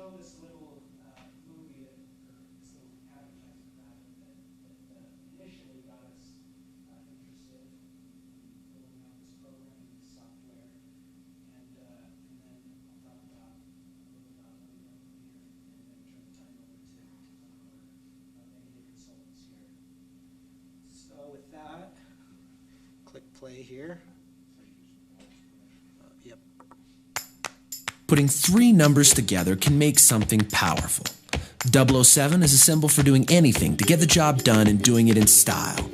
show this little movie that, or this little advertisement rather, that initially got us interested in rolling out this programming software, and then I'll talk about a little about what we do here, and then turn the time over to some of our media consultants here. So with that, click play here. Yep. Putting three numbers together can make something powerful. 007 is a symbol for doing anything to get the job done and doing it in style.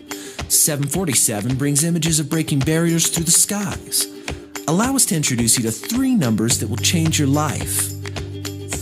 747 brings images of breaking barriers through the skies. Allow us to introduce you to three numbers that will change your life.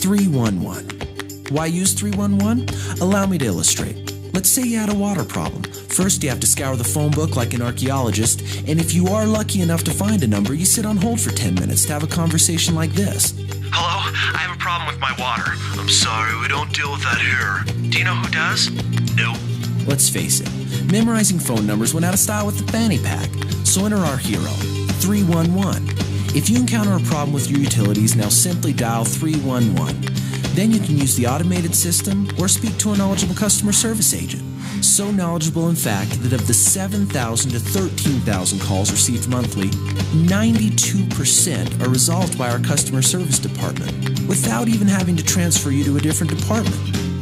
311. Why use 311? Allow me to illustrate. Let's say you had a water problem. First, you have to scour the phone book like an archaeologist, and if you are lucky enough to find a number, you sit on hold for 10 minutes to have a conversation like this. Hello? I have a problem with my water. I'm sorry, we don't deal with that here. Do you know who does? Nope. Let's face it, memorizing phone numbers went out of style with the fanny pack. So enter our hero, 311. If you encounter a problem with your utilities, now simply dial 311. Then you can use the automated system or speak to a knowledgeable customer service agent. So knowledgeable, in fact, that of the 7,000 to 13,000 calls received monthly, 92% are resolved by our customer service department without even having to transfer you to a different department.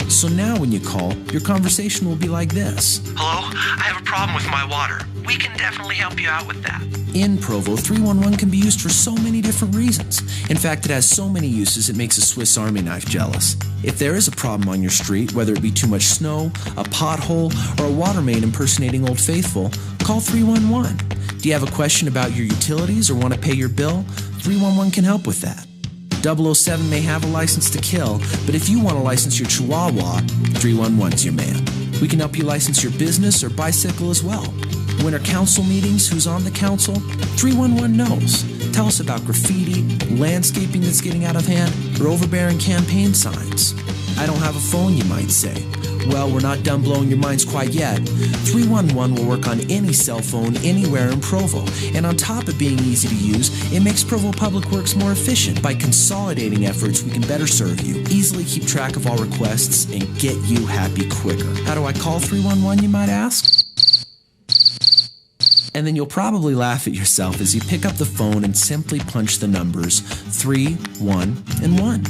So now when you call, your conversation will be like this. Hello? I have a problem with my water. We can definitely help you out with that. In Provo, 311 can be used for so many different reasons. In fact, it has so many uses it makes a Swiss Army knife jealous. If there is a problem on your street, whether it be too much snow, a pothole, or a water main impersonating Old Faithful, call 311. Do you have a question about your utilities or want to pay your bill? 311 can help with that. 007 may have a license to kill, but if you want to license your Chihuahua, 311's your man. We can help you license your business or bicycle as well. Winter council meetings, who's on the council? 311 knows. Tell us about graffiti, landscaping that's getting out of hand, or overbearing campaign signs. I don't have a phone, you might say. Well, we're not done blowing your minds quite yet. 311 will work on any cell phone anywhere in Provo. And on top of being easy to use, it makes Provo Public Works more efficient. By consolidating efforts, we can better serve you, easily keep track of all requests, and get you happy quicker. How do I call 311, you might ask? And then you'll probably laugh at yourself as you pick up the phone and simply punch the numbers 3, 1, and 1.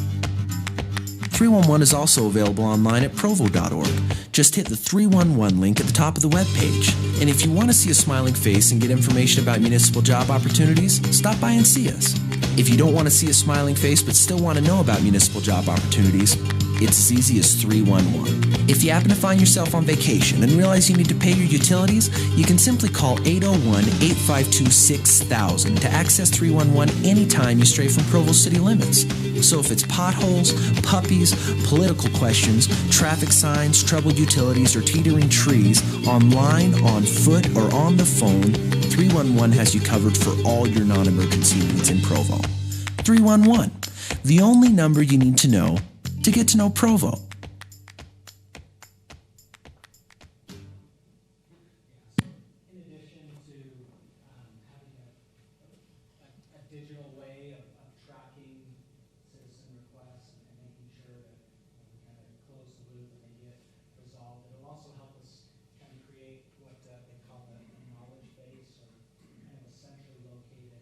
311 is also available online at provo.org. Just hit the 311 link at the top of the webpage. And if you want to see a smiling face and get information about municipal job opportunities, stop by and see us. If you don't want to see a smiling face but still want to know about municipal job opportunities, it's as easy as 311. If you happen to find yourself on vacation and realize you need to pay your utilities, you can simply call 801-852-6000 to access 311 anytime you stray from Provo city limits. So if it's potholes, puppies, political questions, traffic signs, troubled utilities, or teetering trees, online, on foot, or on the phone, 311 has you covered for all your non-emergency needs in Provo. 311, the only number you need to know to get to know Provo. In addition to having a digital way of tracking citizen requests and making sure that we kind of close the loop and they get resolved, it'll also help us kind of create what they call a knowledge base, or kind of a centrally located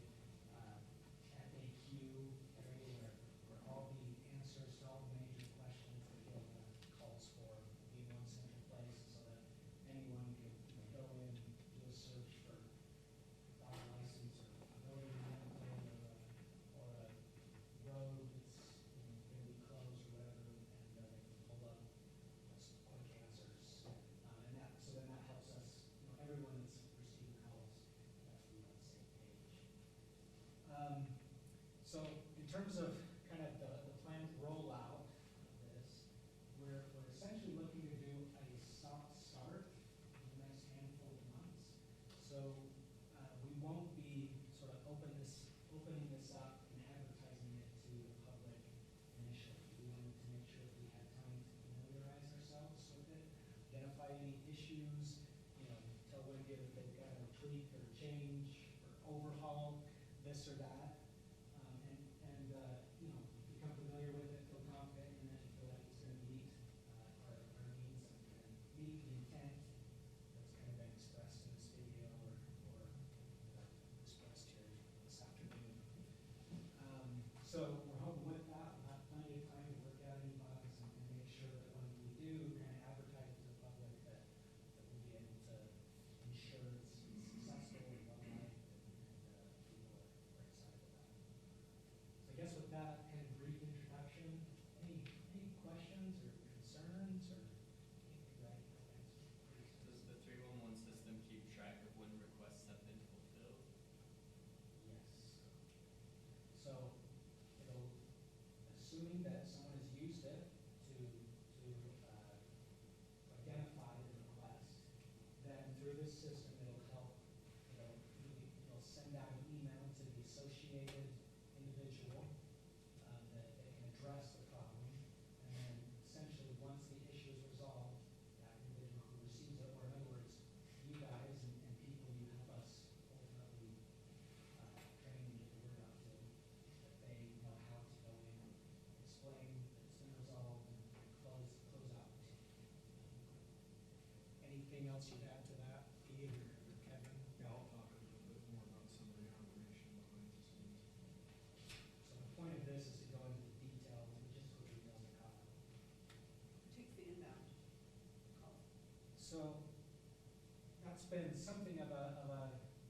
FAQ area where all the answers to all the major questions that Gil calls for will be in one central place, so that anyone can go in and do a search for dog license or a building permit or a road that's going to be closed or whatever, and they can pull up just quick answers. And that, so then that helps us, everyone that's receiving calls have to be on the same page. So in terms of kind of the planned rollout of this, we're essentially looking to do a soft start in the next handful of months. So we won't be sort of opening this up and advertising it to the public initially. We wanted to make sure that we had time to familiarize ourselves with it, identify any issues, tell Wendy if they've got to tweak or change or overhaul this or that, and become familiar with it, feel confident anything else you'd add to that, Pete or Kevin? Yeah, I'll talk a little bit more about some of the operation behind the scenes. So the point of this is to go into the details, logistical details of how. Takes the inbound call. So that's been something of a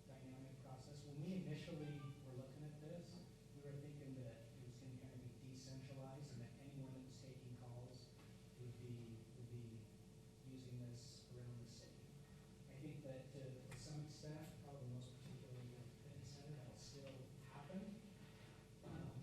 dynamic process. When we initially were looking at this, we were thinking that it was gonna kind of be decentralized and that anyone that was taking calls would be using this around the city. I think that to some extent, probably most particularly with the fitness center, that'll still happen.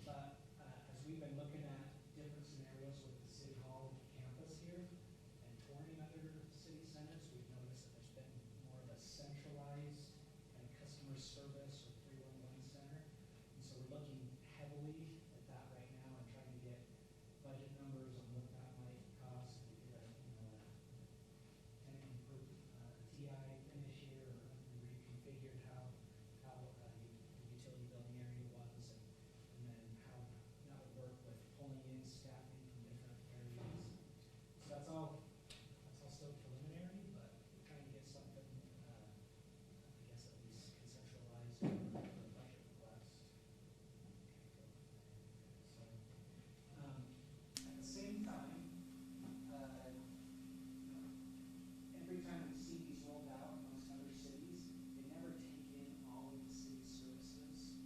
But as we've been looking at different scenarios with the city hall campus here and touring other city centers, we've noticed that there's been more of a centralized kind of customer service or 311 center. And so we're looking heavily at that right now and trying to get budget numbers on what that might cost. If we did a, tenant improve, TI finish here, or we reconfigured how the utility billing area was, and then how that would work with pulling in staffing from different areas. So that's all still preliminary, but we're trying to get something, I guess at least conceptualized for a budget request. So, at the same time, every time we see these rolled out amongst other cities, they never take in all of the city services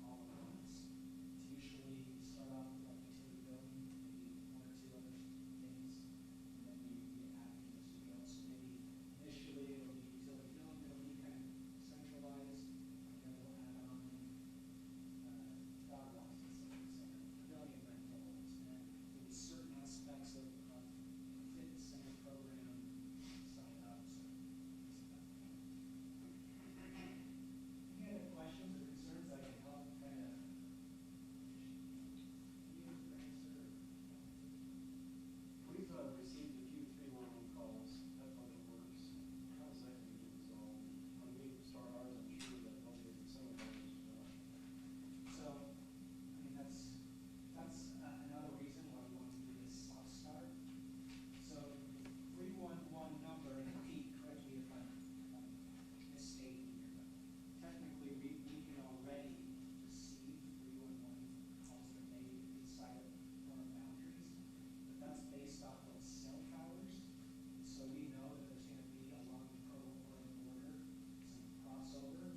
all at once. It's usually you start off with like utility billing, maybe one or two other things, and then you add things as you go. So maybe initially it'll be utility billing, it'll be kind of centralized, and then we'll add on dog walks and stuff, pavilion rentals, and then maybe certain aspects of fitness center program sign ups or things like that. Any other questions or concerns I can help kind of use or answer? We've received a few 311 calls at Public Works. How is that going to get resolved? When we start ours, I'm sure that they'll get some of those. So, I mean, that's another reason why we want to do this soft start. So, 311 number, and Pete, correct me if I'm misstating here, but technically we can already receive 311 calls that are made inside of our boundaries, but that's based off of cell towers. And so we know that there's going to be along the protocol border some crossover,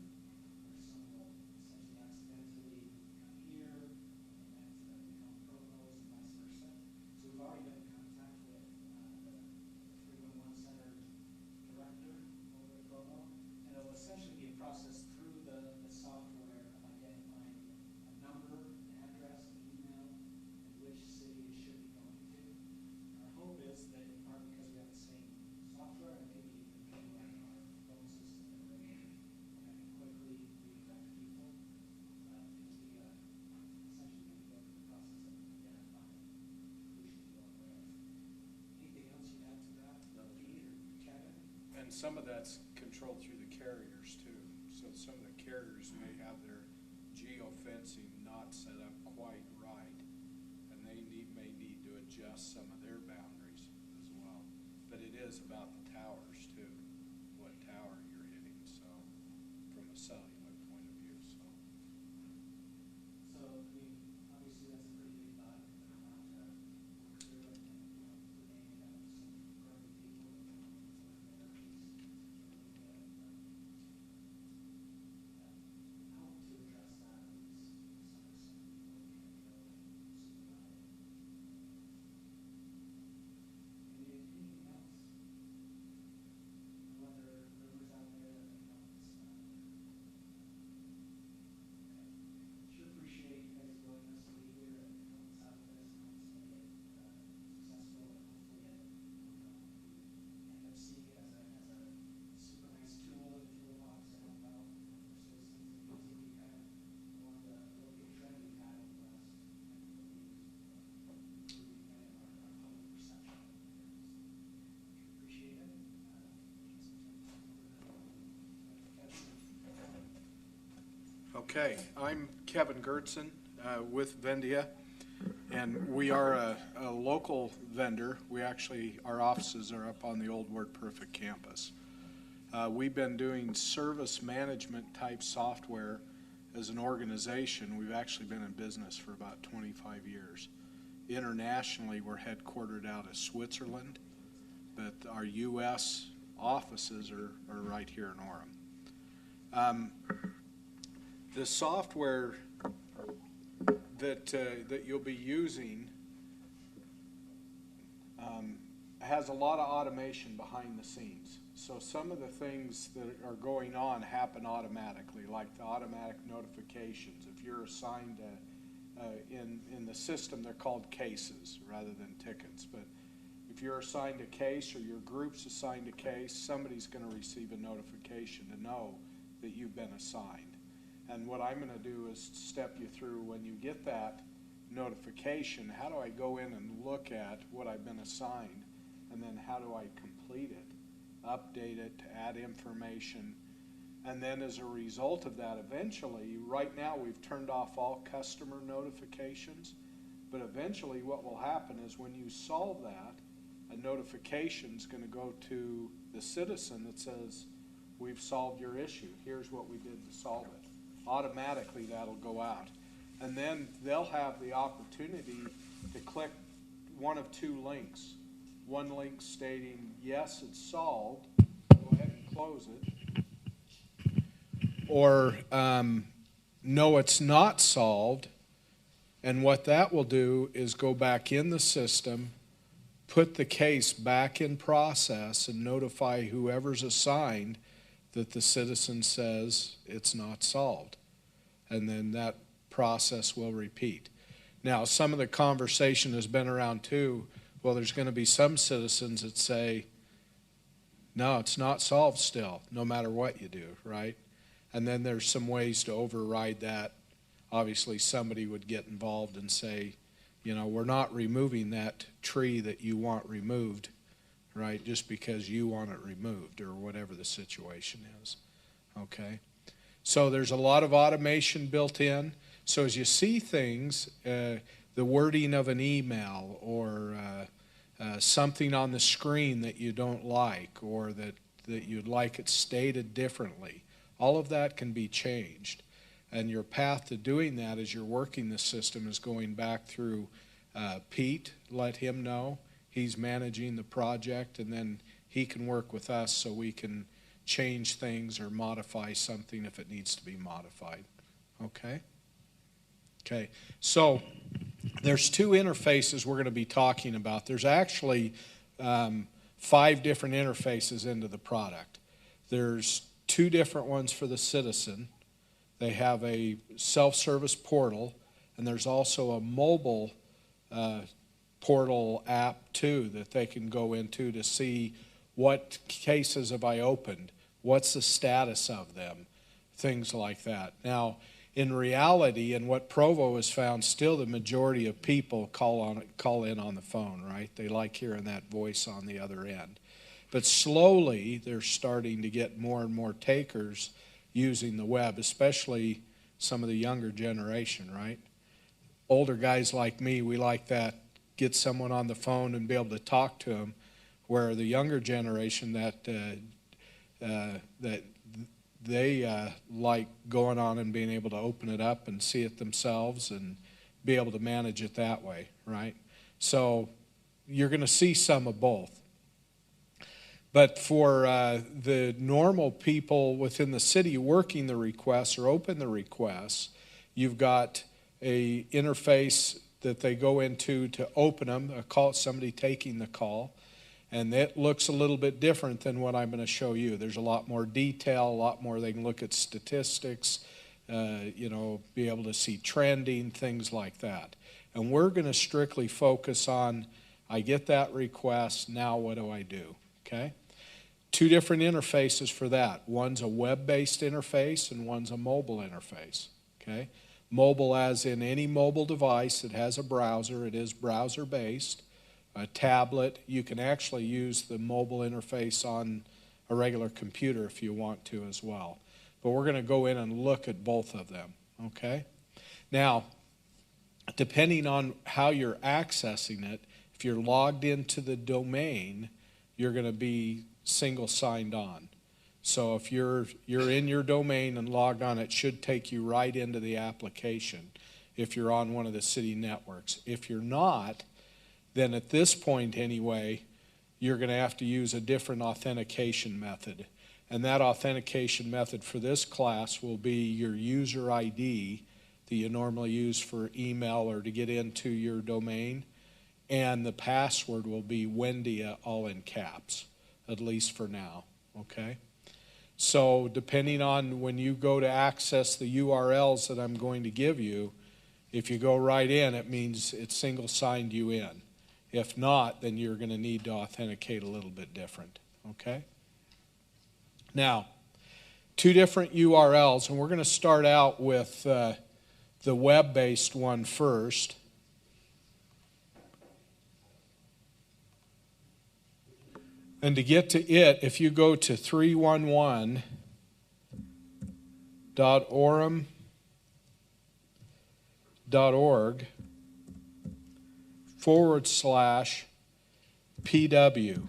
where some will essentially accidentally come here, and accidentally become promos and vice versa. So we've already been in contact with the 311 center director over at Provo, and it'll essentially be a process through the software of identifying a number, an address, an email, and which city it should be going to. Our hope is that in part because we have the same software, and maybe even like our phone system that we're in, and I can quickly redirect people, because we essentially need to go through the process of identifying who should be going where. Anything else you'd add to that, Pete or Kevin? And some of that's controlled through the carriers too. So some of the carriers may have their geofencing not set up quite right, and they may need to adjust some of their boundaries as well. But it is about the towers too, what tower you're hitting, so, from a cellular point of view, so. So, I mean, obviously that's a pretty big thought, but I want to work through it and, coordinate it out with some growing people and work there. Help to address that at least to some extent before we can go super high. Anything else? No other rumors out there that may help us? Sure appreciate you guys' willingness to be here and help us out with this and help us make it successful, and hopefully end up seeing it as a super nice tool in the toolbox to help out our citizens and continue kind of along the really good trend we've had over the last couple of years, improving kind of our public perception. Appreciate it. Okay, I'm Kevin Gertzen with Vendia, and we are a local vendor. We actually, our offices are up on the old WordPerfect campus. We've been doing service management type software as an organization. We've actually been in business for about 25 years. Internationally, we're headquartered out of Switzerland, but our U.S. offices are right here in Orem. The software that you'll be using has a lot of automation behind the scenes. So some of the things that are going on happen automatically, like the automatic notifications. If you're assigned in the system, they're called cases rather than tickets. But if you're assigned a case or your group's assigned a case, somebody's going to receive a notification to know that you've been assigned. And what I'm going to do is step you through when you get that notification, how do I go in and look at what I've been assigned, and then how do I complete it, update it, add information. And then as a result of that, eventually, right now we've turned off all customer notifications, but eventually what will happen is when you solve that, a notification is going to go to the citizen that says, we've solved your issue. Here's what we did to solve it. Automatically that'll go out. And then they'll have the opportunity to click one of two links. One link stating, yes, it's solved, go ahead and close it. Or, no, it's not solved. And what that will do is go back in the system, put the case back in process, and notify whoever's assigned that the citizen says it's not solved. And then that process will repeat. Now, some of the conversation has been around too, well, there's going to be some citizens that say, no, it's not solved still, no matter what you do, right? And then there's some ways to override that. Obviously, somebody would get involved and say, you know, we're not removing that tree that you want removed, right, just because you want it removed or whatever the situation is, okay? So there's a lot of automation built in. So as you see things, the wording of an email or something on the screen that you don't like or that you'd like it stated differently, all of that can be changed. And your path to doing that as you're working the system is going back through Pete, let him know. He's managing the project, and then he can work with us so we can change things or modify something if it needs to be modified. Okay? Okay, so there's two interfaces we're going to be talking about. There's actually 5 different interfaces into the product. There's 2 different ones for the citizen. They have a self-service portal, and there's also a mobile portal app too that they can go into to see what cases have I opened, what's the status of them, things like that. Now, in reality, and what Provo has found, still the majority of people call in on the phone, right? They like hearing that voice on the other end. But slowly, they're starting to get more and more takers using the web, especially some of the younger generation, right? Older guys like me, we like that, get someone on the phone and be able to talk to them, where the younger generation that they like going on and being able to open it up and see it themselves and be able to manage it that way, right? So you're going to see some of both. But for the normal people within the city working the requests or open the requests, you've got a interface that they go into to open them, a call, somebody taking the call. And it looks a little bit different than what I'm going to show you. There's a lot more detail, a lot more they can look at statistics, you know, be able to see trending, things like that. And we're going to strictly focus on, I get that request, now what do I do, okay? 2 different interfaces for that. One's a web-based interface and one's a mobile interface, okay? Mobile as in any mobile device that has a browser, it is browser-based. A tablet, you can actually use the mobile interface on a regular computer if you want to as well. But we're going to go in and look at both of them, okay? Now, depending on how you're accessing it, if you're logged into the domain, you're going to be single signed on. So if you're in your domain and logged on, it should take you right into the application if you're on one of the city networks. If you're not, then at this point anyway, you're going to have to use a different authentication method. And that authentication method for this class will be your user ID that you normally use for email or to get into your domain. And the password will be Wendia, all in caps, at least for now, okay? So depending on when you go to access the URLs that I'm going to give you, if you go right in, it means it's single signed you in. If not, then you're going to need to authenticate a little bit different, okay? Now, two different URLs, and we're going to start out with the web-based one first. And to get to it, if you go to 311.orem.org/PW.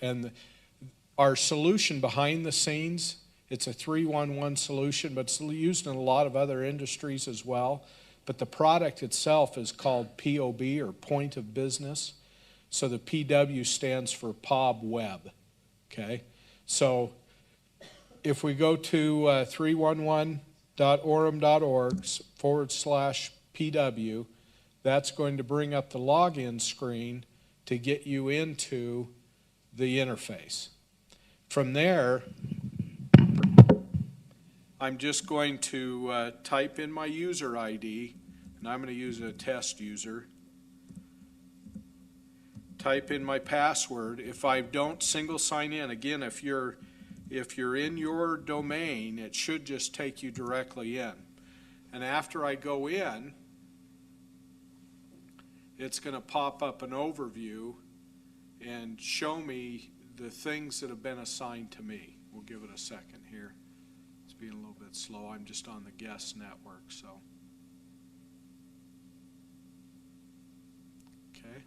And our solution behind the scenes, it's a 311 solution, but it's used in a lot of other industries as well. But the product itself is called POB, or Point of Business. So the PW stands for POB Web, okay? So if we go to 311.orem.org/PW, that's going to bring up the login screen to get you into the interface. From there, I'm just going to type in my user ID, and I'm going to use a test user. Type in my password. If I don't single sign in, again, if you're in your domain, it should just take you directly in. And after I go in, it's going to pop up an overview and show me the things that have been assigned to me. We'll give it a second here. It's being a little bit slow. I'm just on the guest network, so. Okay.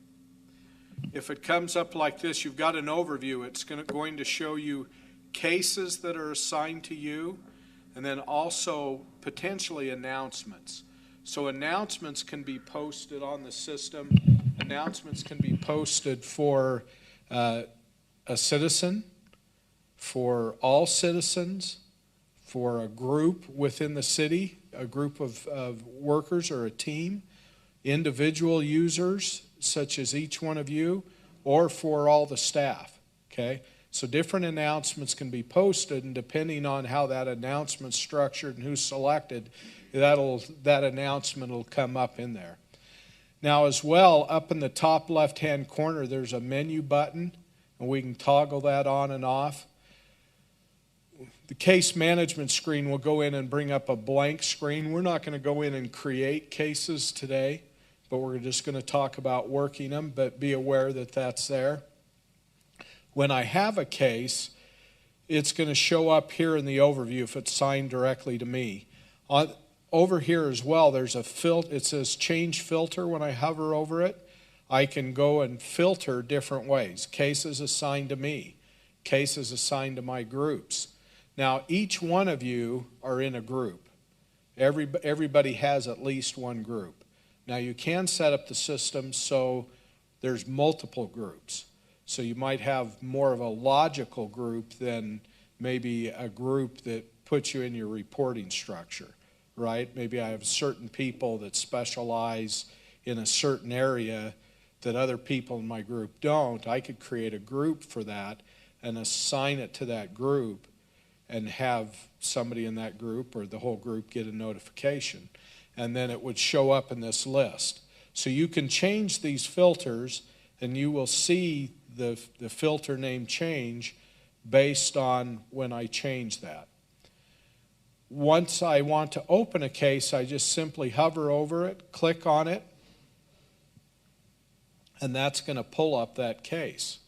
If it comes up like this, you've got an overview. It's going to show you cases that are assigned to you, and then also potentially announcements. So announcements can be posted on the system. Announcements can be posted for a citizen, for all citizens, for a group within the city, a group of workers or a team, individual users, such as each one of you, or for all the staff, okay? So different announcements can be posted, and depending on how that announcement's structured and who's selected, that announcement will come up in there. Now as well, up in the top left-hand corner, there's a menu button, and we can toggle that on and off. The case management screen will go in and bring up a blank screen. We're not going to go in and create cases today, but we're just going to talk about working them, but be aware that that's there. When I have a case, it's going to show up here in the overview if it's signed directly to me. Over here as well, there's a filter. It says change filter. When I hover over it, I can go and filter different ways. Cases assigned to me, cases assigned to my groups. Now, each one of you are in a group. Everybody has at least one group. Now, you can set up the system so there's multiple groups. So you might have more of a logical group than maybe a group that puts you in your reporting structure, right? Maybe I have certain people that specialize in a certain area that other people in my group don't. I could create a group for that and assign it to that group and have somebody in that group or the whole group get a notification. And then it would show up in this list. So you can change these filters, and you will see the filter name change based on when I change that. Once I want to open a case, I just simply hover over it, click on it, and that's going to pull up that case.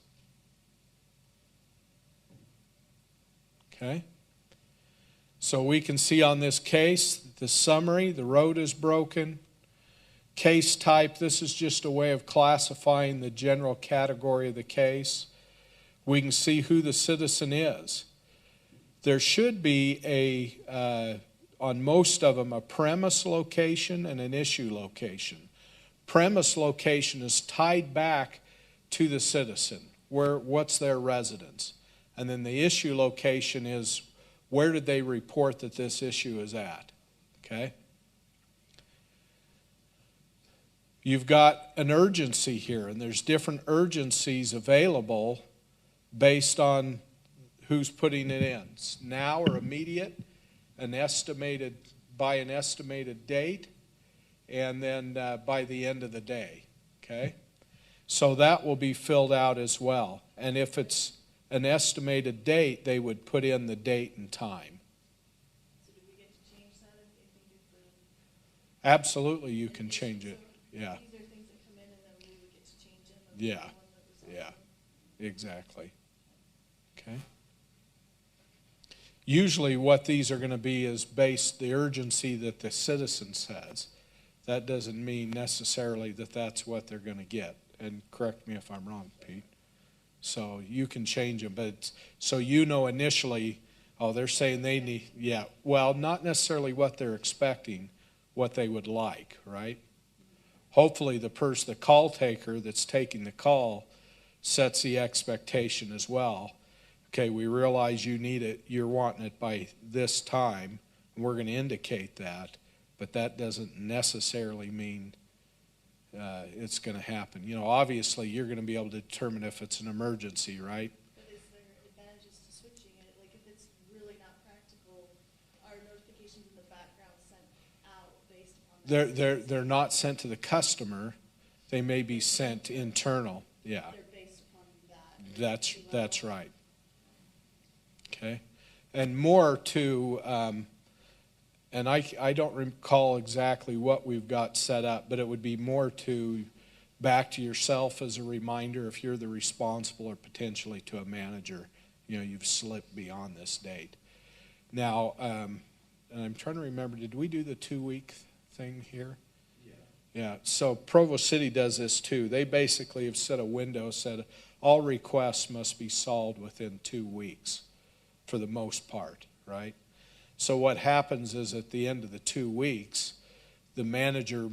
Okay? So we can see on this case, the summary, the road is broken. Case type, this is just a way of classifying the general category of the case. We can see who the citizen is. There should be on most of them, a premise location and an issue location. Premise location is tied back to the citizen, what's their residence. And then the issue location is where did they report that this issue is at, okay? You've got an urgency here, and there's different urgencies available based on who's putting it in. Now or immediate, by an estimated date, and then by the end of the day, okay? So that will be filled out as well. And if it's an estimated date, they would put in the date and time. So do we get to change that if we get the? Absolutely, you can change it, yeah. These are things that come in and then we would get to change them. Yeah, yeah, exactly. Okay. Usually what these are going to be is based the urgency that the citizen says. That doesn't mean necessarily that that's what they're going to get. And correct me if I'm wrong, Pete. So you can change them, but so you know initially, oh, they're saying they need, yeah. Well, not necessarily what they're expecting, what they would like, right? Hopefully the call taker that's taking the call sets the expectation as well. Okay, we realize you need it, you're wanting it by this time, and we're going to indicate that, but that doesn't necessarily mean it's going to happen. You know, obviously you're going to be able to determine if it's an emergency, right? But is there advantages to switching it? Like if it's really not practical, are notifications in the background sent out based upon that? They're not sent to the customer. They may be sent internal. Yeah, They're based upon that. that's right. Okay, and more to, and I don't recall exactly what we've got set up, but it would be more to back to yourself as a reminder if you're the responsible or potentially to a manager, you know, you've slipped beyond this date. Now, and I'm trying to remember, did we do the 2-week thing here? Yeah, so Provo City does this too. They basically have set a window, said all requests must be solved within 2 weeks for the most part, right? So what happens is at the end of the 2 weeks, the manager,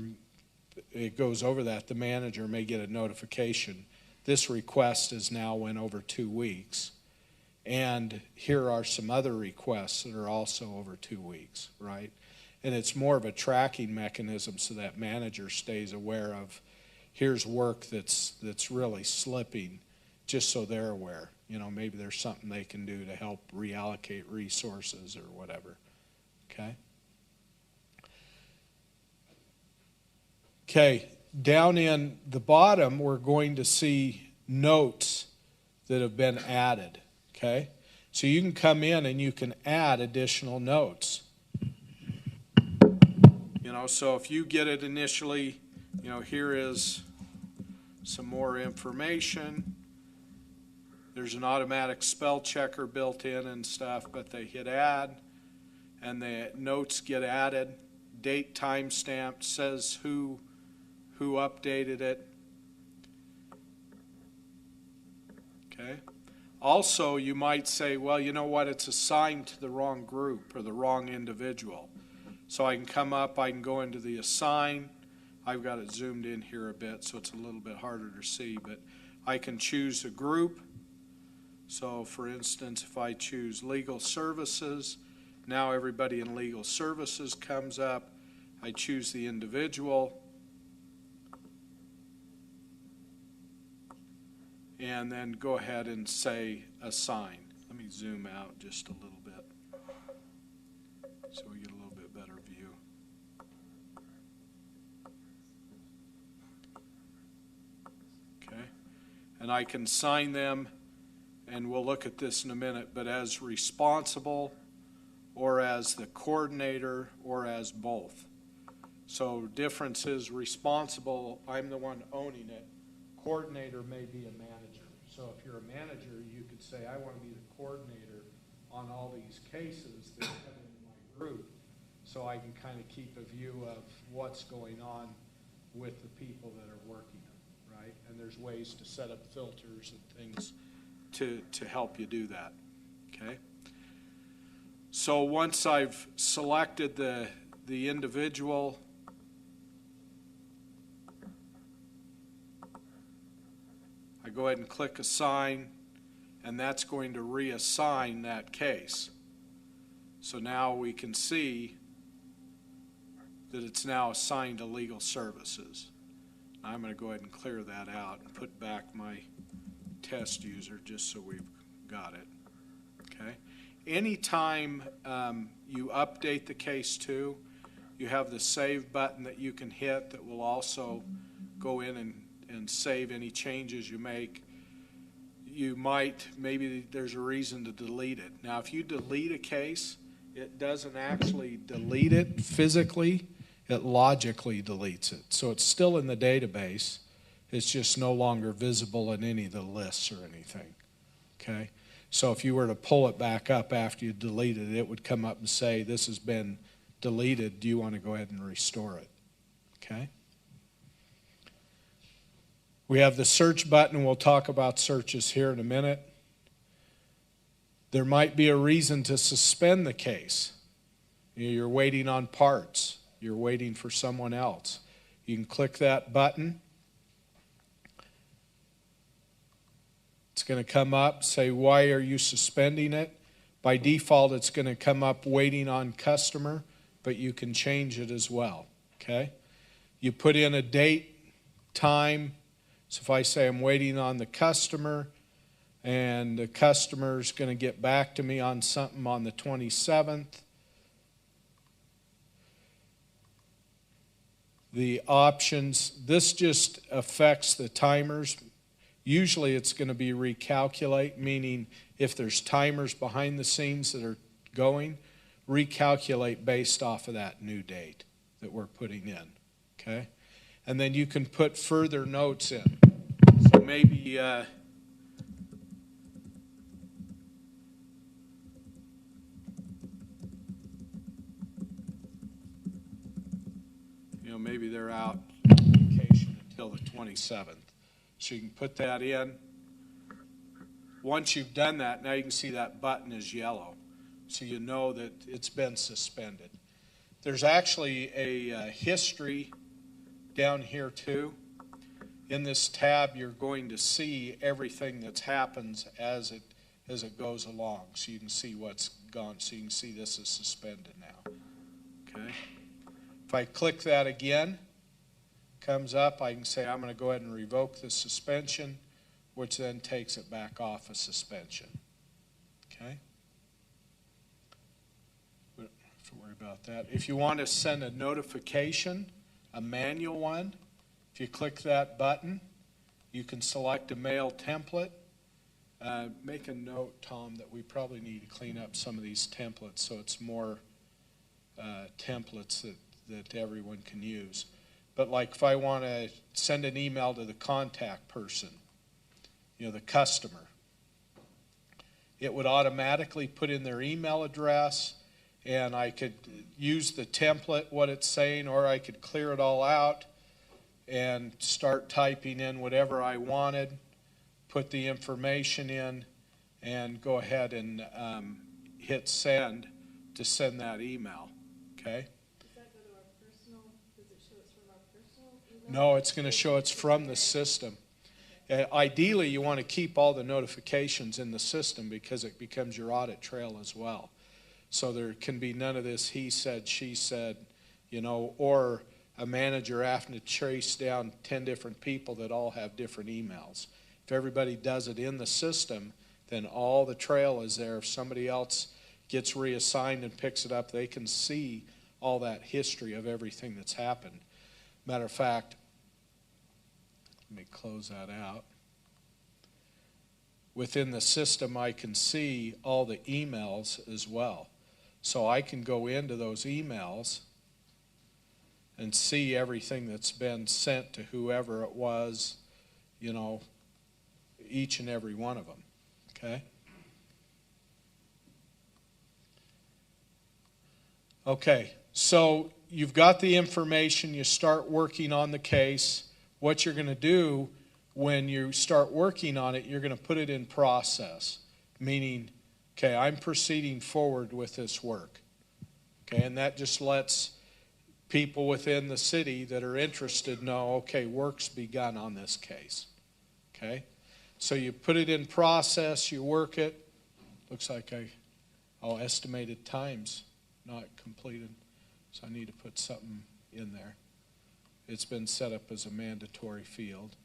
it goes over that, the manager may get a notification. This request is now went over 2 weeks. And here are some other requests that are also over 2 weeks, right? And it's more of a tracking mechanism so that manager stays aware of here's work that's really slipping, just so they're aware. You know, maybe there's something they can do to help reallocate resources or whatever. Okay? Okay, down in the bottom, we're going to see notes that have been added. Okay? So you can come in and you can add additional notes. You know, so if you get it initially, you know, here is some more information. There's an automatic spell checker built in and stuff, but they hit add, and the notes get added. Date time stamped, says who updated it. Okay. Also, you might say, well, you know what, it's assigned to the wrong group or the wrong individual. So I can come up, I can go into the assign. I've got it zoomed in here a bit, so it's a little bit harder to see, but I can choose a group. So for instance, if I choose legal services, now everybody in legal services comes up. I choose the individual. And then go ahead and say assign. Let me zoom out just a little bit so we get a little bit better view. Okay. And I can assign them, and we'll look at this in a minute, but as responsible or as the coordinator or as both. So difference is responsible, I'm the one owning it. Coordinator may be a manager. So if you're a manager, you could say, I want to be the coordinator on all these cases that come into my group, so I can kind of keep a view of what's going on with the people that are working them, right? And there's ways to set up filters and things to help you do that, okay? So once I've selected the individual, I go ahead and click assign, and that's going to reassign that case. So now we can see that it's now assigned to legal services. I'm going to go ahead and clear that out and put back my test user just so we've got it. Okay. Anytime you update the case too, you have the save button that you can hit that will also go in and save any changes you make. You might, maybe there's a reason to delete it. Now if you delete a case, it doesn't actually delete it physically, it logically deletes it. So it's still in the database, it's just no longer visible in any of the lists or anything. Okay? So if you were to pull it back up after you deleted it, it would come up and say, this has been deleted, do you want to go ahead and restore it? Okay? We have the search button. We'll talk about searches here in a minute. There might be a reason to suspend the case. You're waiting on parts. You're waiting for someone else. You can click that button. It's going to come up, say, why are you suspending it? By default, it's going to come up waiting on customer, but you can change it as well. Okay? You put in a date, time. So if I say I'm waiting on the customer, and the customer's going to get back to me on something on the 27th, the options, this just affects the timers. Usually it's going to be recalculate, meaning if there's timers behind the scenes that are going, recalculate based off of that new date that we're putting in. Okay? And then you can put further notes in. So maybe maybe they're out on vacation until the 27th. So you can put that in. Once you've done that, now you can see that button is yellow. So you know that it's been suspended. There's actually a history down here too. In this tab, you're going to see everything that happens as it goes along. So you can see what's gone. So you can see this is suspended now. Okay. If I click that again, comes up, I can say I'm going to go ahead and revoke the suspension, which then takes it back off of suspension. Okay? We don't have to worry about that. If you want to send a notification, a manual one, if you click that button, you can select a mail template. Make a note, Tom, that we probably need to clean up some of these templates so it's more templates that everyone can use. But like if I want to send an email to the contact person, the customer, it would automatically put in their email address, and I could use the template, what it's saying, or I could clear it all out and start typing in whatever I wanted, put the information in, and go ahead and hit send to send that email. Okay? No, it's going to show it's from the system. Ideally, you want to keep all the notifications in the system because it becomes your audit trail as well. So there can be none of this he said, she said, or a manager having to trace down 10 different people that all have different emails. If everybody does it in the system, then all the trail is there. If somebody else gets reassigned and picks it up, they can see all that history of everything that's happened. Matter of fact, let me close that out. Within the system, I can see all the emails as well. So I can go into those emails and see everything that's been sent to whoever it was, each and every one of them. Okay? Okay, so you've got the information, you start working on the case. What you're going to do when you start working on it, you're going to put it in process, meaning okay, I'm proceeding forward with this work. Okay, and that just lets people within the city that are interested know, okay, work's begun on this case. Okay, so you put it in process, you work it. Looks like estimated times not completed, so I need to put something in there. It's been set up as a mandatory field.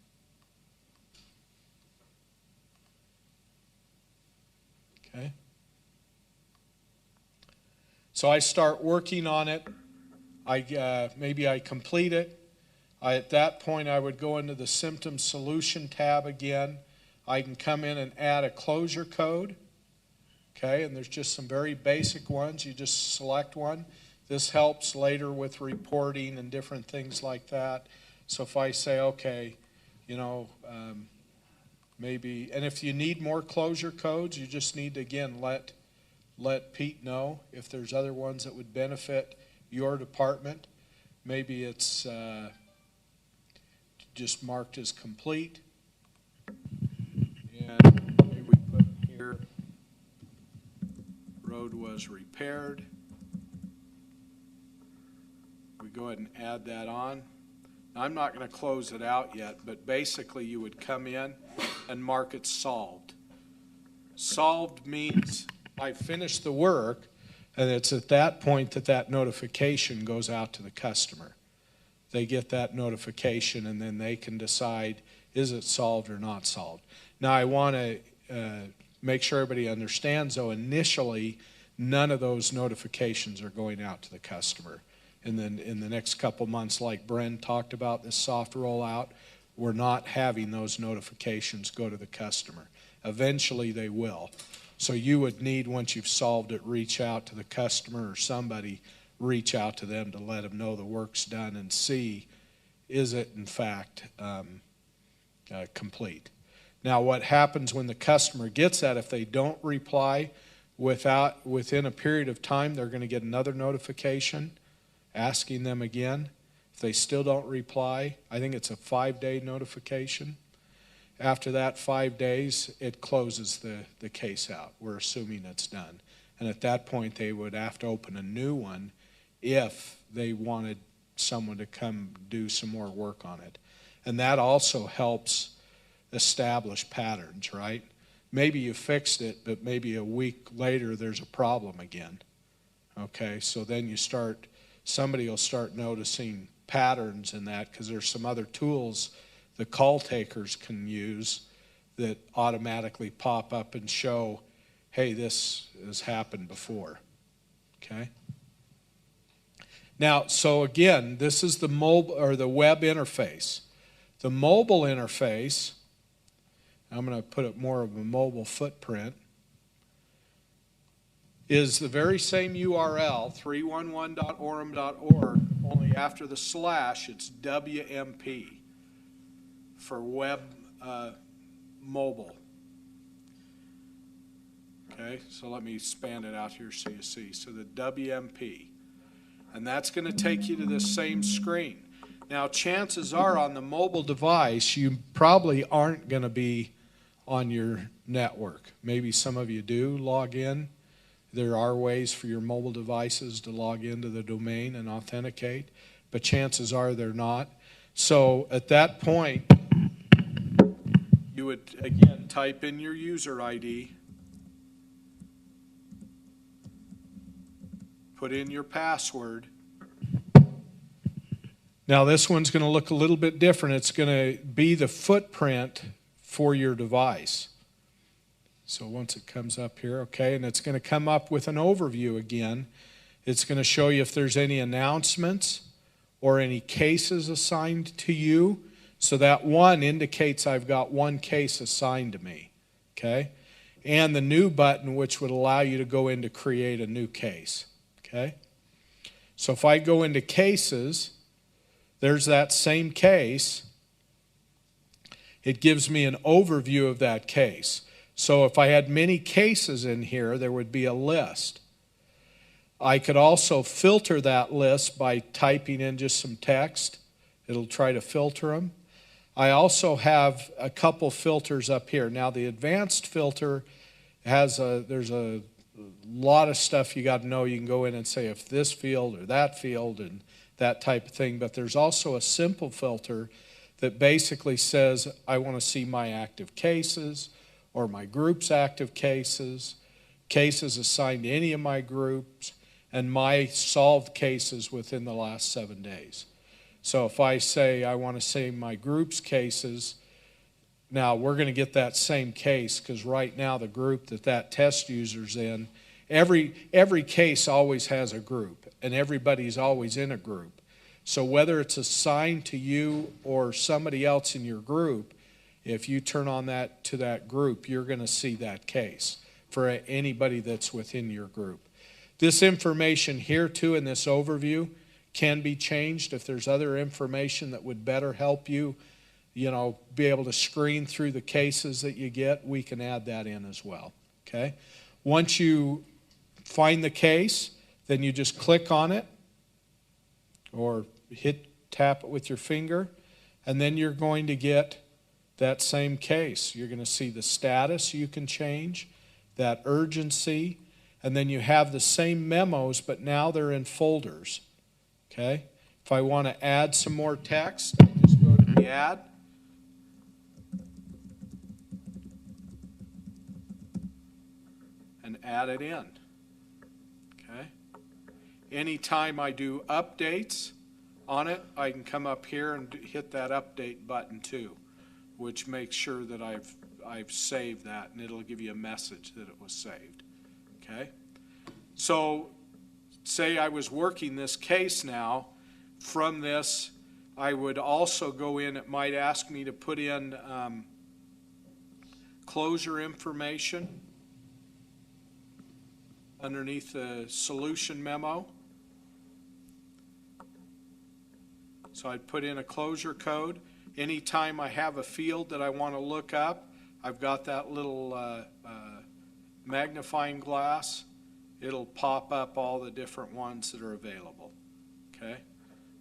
Okay. So I start working on it. Maybe I complete it. At that point, I would go into the symptom solution tab again. I can come in and add a closure code. Okay, and there's just some very basic ones. You just select one. This helps later with reporting and different things like that. So if I say, okay, maybe, and if you need more closure codes, you just need to, again, let Pete know if there's other ones that would benefit your department. Maybe it's just marked as complete. And maybe we put here, road was repaired. We go ahead and add that on. Now, I'm not going to close it out yet, but basically you would come in and mark it solved. Solved means I finished the work, and it's at that point that notification goes out to the customer. They get that notification, and then they can decide, is it solved or not solved? Now, I want to make sure everybody understands, though, initially, none of those notifications are going out to the customer. And then in the next couple months, like Bren talked about, this soft rollout, we're not having those notifications go to the customer. Eventually, they will. So you would need, once you've solved it, reach out to the customer or somebody, reach out to them to let them know the work's done and see, is it in fact complete. Now, what happens when the customer gets that, if they don't reply within a period of time, they're going to get another notification asking them again. If they still don't reply, I think it's a 5-day notification. After that 5 days, it closes the case out. We're assuming it's done. And at that point, they would have to open a new one if they wanted someone to come do some more work on it. And that also helps establish patterns, right? Maybe you fixed it, but maybe a week later there's a problem again. Okay, so then somebody will start noticing patterns in that, because there's some other tools the call takers can use that automatically pop up and show, hey, this has happened before. Okay? Now, so again, this is the mobile or the web interface. The mobile interface, I'm going to put it more of a mobile footprint, is the very same URL, 311.orem.org, only after the slash, it's WMP for web mobile. Okay, so let me span it out here so you see. So the WMP. And that's going to take you to this same screen. Now, chances are on the mobile device, you probably aren't going to be on your network. Maybe some of you do log in. There are ways for your mobile devices to log into the domain and authenticate, but chances are they're not. So at that point, you would, again, type in your user ID, put in your password. Now this one's going to look a little bit different. It's going to be the footprint for your device. So once it comes up here, okay, and it's going to come up with an overview again. It's going to show you if there's any announcements or any cases assigned to you. So that one indicates I've got one case assigned to me, okay? And the new button, which would allow you to go in to create a new case, okay? So if I go into cases, there's that same case. It gives me an overview of that case. So if I had many cases in here, there would be a list. I could also filter that list by typing in just some text. It'll try to filter them. I also have a couple filters up here. Now the advanced filter there's a lot of stuff you got to know. You can go in and say if this field or that field and that type of thing, but there's also a simple filter that basically says I want to see my active cases or my group's active cases, cases assigned to any of my groups, and my solved cases within the last 7 days. So if I say I want to see my group's cases, now we're going to get that same case because right now the group that test user's in, every case always has a group and everybody's always in a group. So whether it's assigned to you or somebody else in your group, if you turn on that to that group, you're going to see that case for anybody that's within your group. This information here too in this overview can be changed if there's other information that would better help you, be able to screen through the cases that you get. We can add that in as well, okay? Once you find the case, then you just click on it or tap it with your finger, and then you're going to get that same case. You're going to see the status you can change, that urgency, and then you have the same memos, but now they're in folders, okay? If I want to add some more text, I just go to the add, and add it in, okay? Anytime I do updates on it, I can come up here and hit that update button too, which makes sure that I've saved that, and it'll give you a message that it was saved, okay? So say I was working this case now. From this, I would also go in, it might ask me to put in closure information underneath the solution memo. So I'd put in a closure code. Anytime I have a field that I want to look up, I've got that little magnifying glass. It'll pop up all the different ones that are available, okay?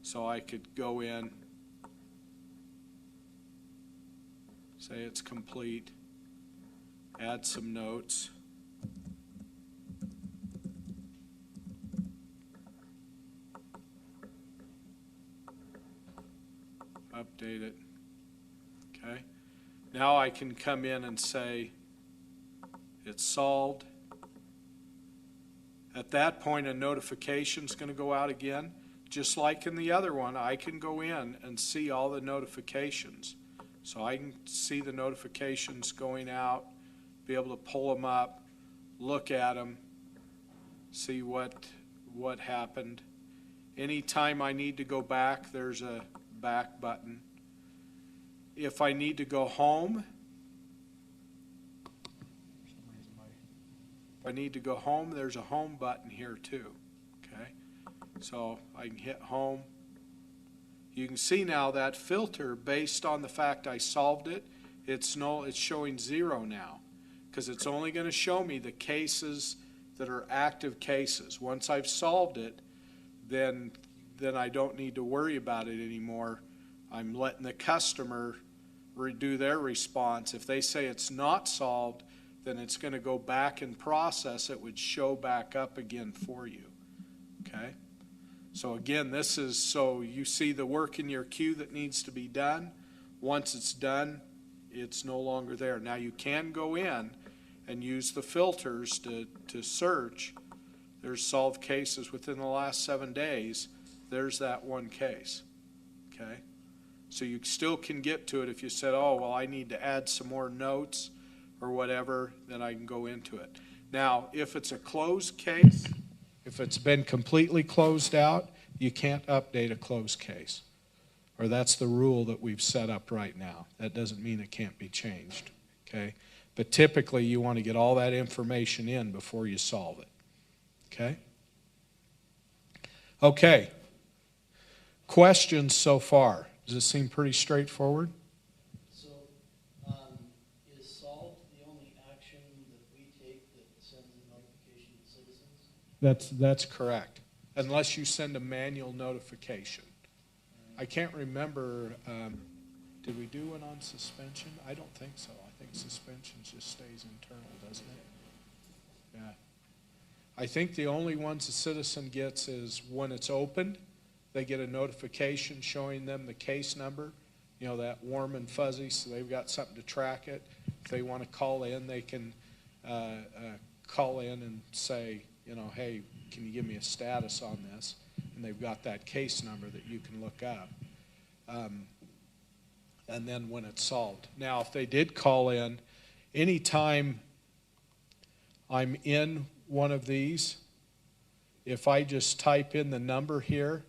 So I could go in, say it's complete, add some notes. Update it, okay? Now I can come in and say it's solved. At that point, a notification is going to go out again. Just like in the other one, I can go in and see all the notifications. So I can see the notifications going out, be able to pull them up, look at them, see what happened. Anytime I need to go back, there's a back button. If I need to go home, there's a home button here too, okay? So I can hit home. You can see now that filter, based on the fact I solved it, it's showing 0 now, because it's only going to show me the cases that are active cases. Once I've solved it, then I don't need to worry about it anymore. I'm letting the customer redo their response. If they say it's not solved, then it's going to go back and process it, would show back up again for you, okay? So again, this is so you see the work in your queue that needs to be done. Once it's done, it's no longer there. Now you can go in and use the filters to search. There's solved cases within the last 7 days. There's that one case, okay? So you still can get to it if you said, oh, well, I need to add some more notes or whatever, then I can go into it. Now, if it's a closed case, if it's been completely closed out, you can't update a closed case. Or that's the rule that we've set up right now. That doesn't mean it can't be changed, okay? But typically you want to get all that information in before you solve it, okay? Okay. Questions so far? Does it seem pretty straightforward? So, is solved the only action that we take that sends a notification to citizens? That's correct, unless you send a manual notification. I can't remember, did we do one on suspension? I don't think so. I think suspension just stays internal, doesn't it? I think the only ones a citizen gets is when it's opened, they get a notification showing them the case number, you know, that warm and fuzzy, so they've got something to track it. If they want to call in, they can call in and say, you know, hey, can you give me a status on this? And they've got that case number that you can look up. And then when it's solved. Now, if they did call in, anytime I'm in one of these, if I just type in the number here,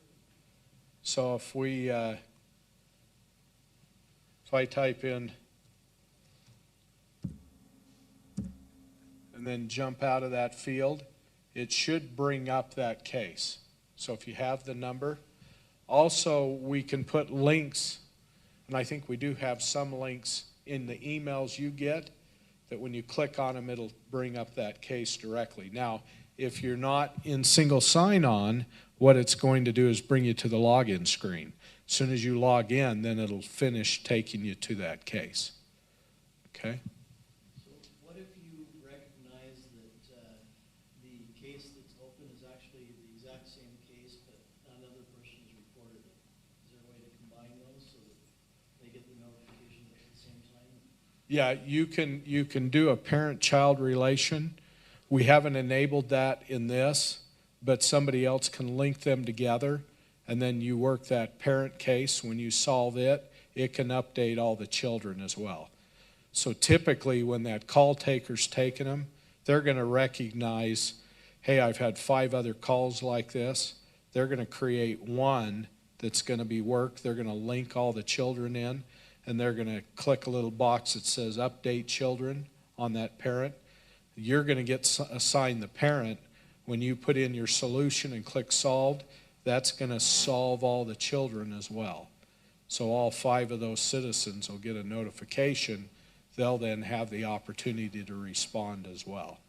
so if I type in and then jump out of that field, it should bring up that case. So if you have the number, also we can put links, and I think we do have some links in the emails you get that when you click on them, it'll bring up that case directly. Now, if you're not in single sign-on, what it's going to do is bring you to the login screen. As soon as you log in, then it'll finish taking you to that case. Okay? So what if you recognize that the case that's open is actually the exact same case, but another person's reported it? Is there a way to combine those so that they get the notification at the same time? Yeah, you can do a parent-child relation. We haven't enabled that in this, but somebody else can link them together, and then you work that parent case. When you solve it, it can update all the children as well. So typically when that call taker's taking them, they're going to recognize, hey, I've had 5 other calls like this. They're going to create one that's going to be worked. They're going to link all the children in, and they're going to click a little box that says update children on that parent. You're going to get assigned the parent. When you put in your solution and click solved, that's going to solve all the children as well. So all 5 of those citizens will get a notification. They'll then have the opportunity to respond as well.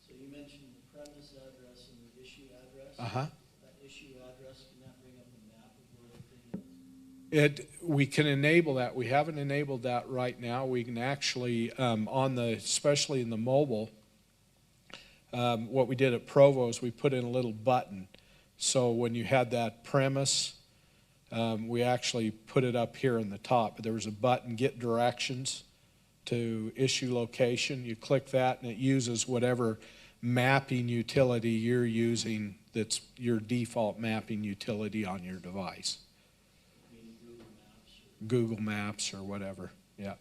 So you mentioned the premise address and the issue address. Uh-huh. That issue address, can that bring up a map of where the thing is? We can enable that. We haven't enabled that right now. We can actually, especially in the mobile, what we did at Provo is we put in a little button. So when you had that premise, we actually put it up here in the top. There was a button, get directions to issue location. You click that and it uses whatever mapping utility you're using that's your default mapping utility on your device. Google Maps or whatever, yeah.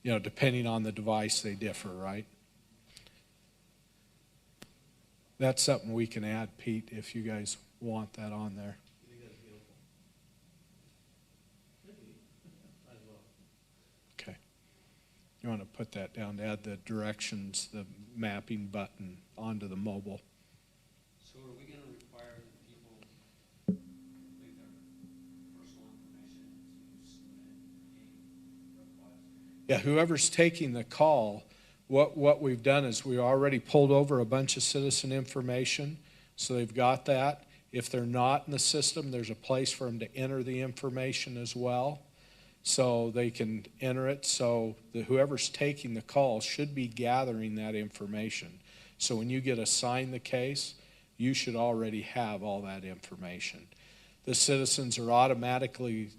You know, depending on the device, they differ, right? That's something we can add, Pete, if you guys want that on there. You think that's beautiful? Could be. Might as well. Okay. You want to put that down to add the directions, the mapping button onto the mobile. So are we going to require that people leave their personal information to submit a request? Yeah, whoever's taking the call, what we've done is we already pulled over a bunch of citizen information, so they've got that. If they're not in the system, there's a place for them to enter the information as well, so they can enter it. So whoever's taking the call should be gathering that information. So when you get assigned the case, you should already have all that information. The citizens are automatically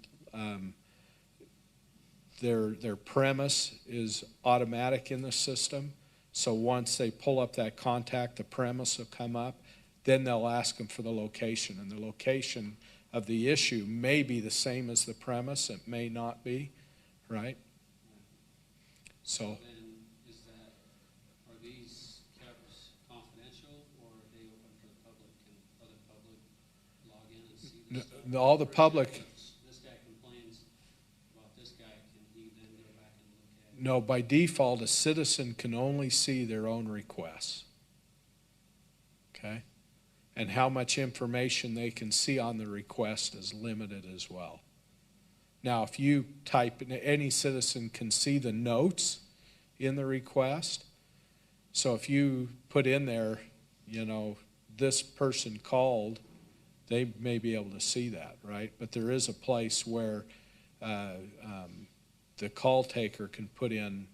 their premise is automatic in the system. So once they pull up that contact, the premise will come up. Then they'll ask them for the location. And the location of the issue may be the same as the premise. It may not be, right? So Then are these kept confidential, or are they open for the public? Can other public log in and see this stuff? all the For public, example, if this guy complains about this guy, can he then go back and look at it? no, by default, a citizen can only see their own requests. Okay? And how much information they can see on the request is limited as well. Now, if you type in, any citizen can see the notes in the request. So if you put in there, you know, this person called, they may be able to see that, right? But there is a place where the call taker can put in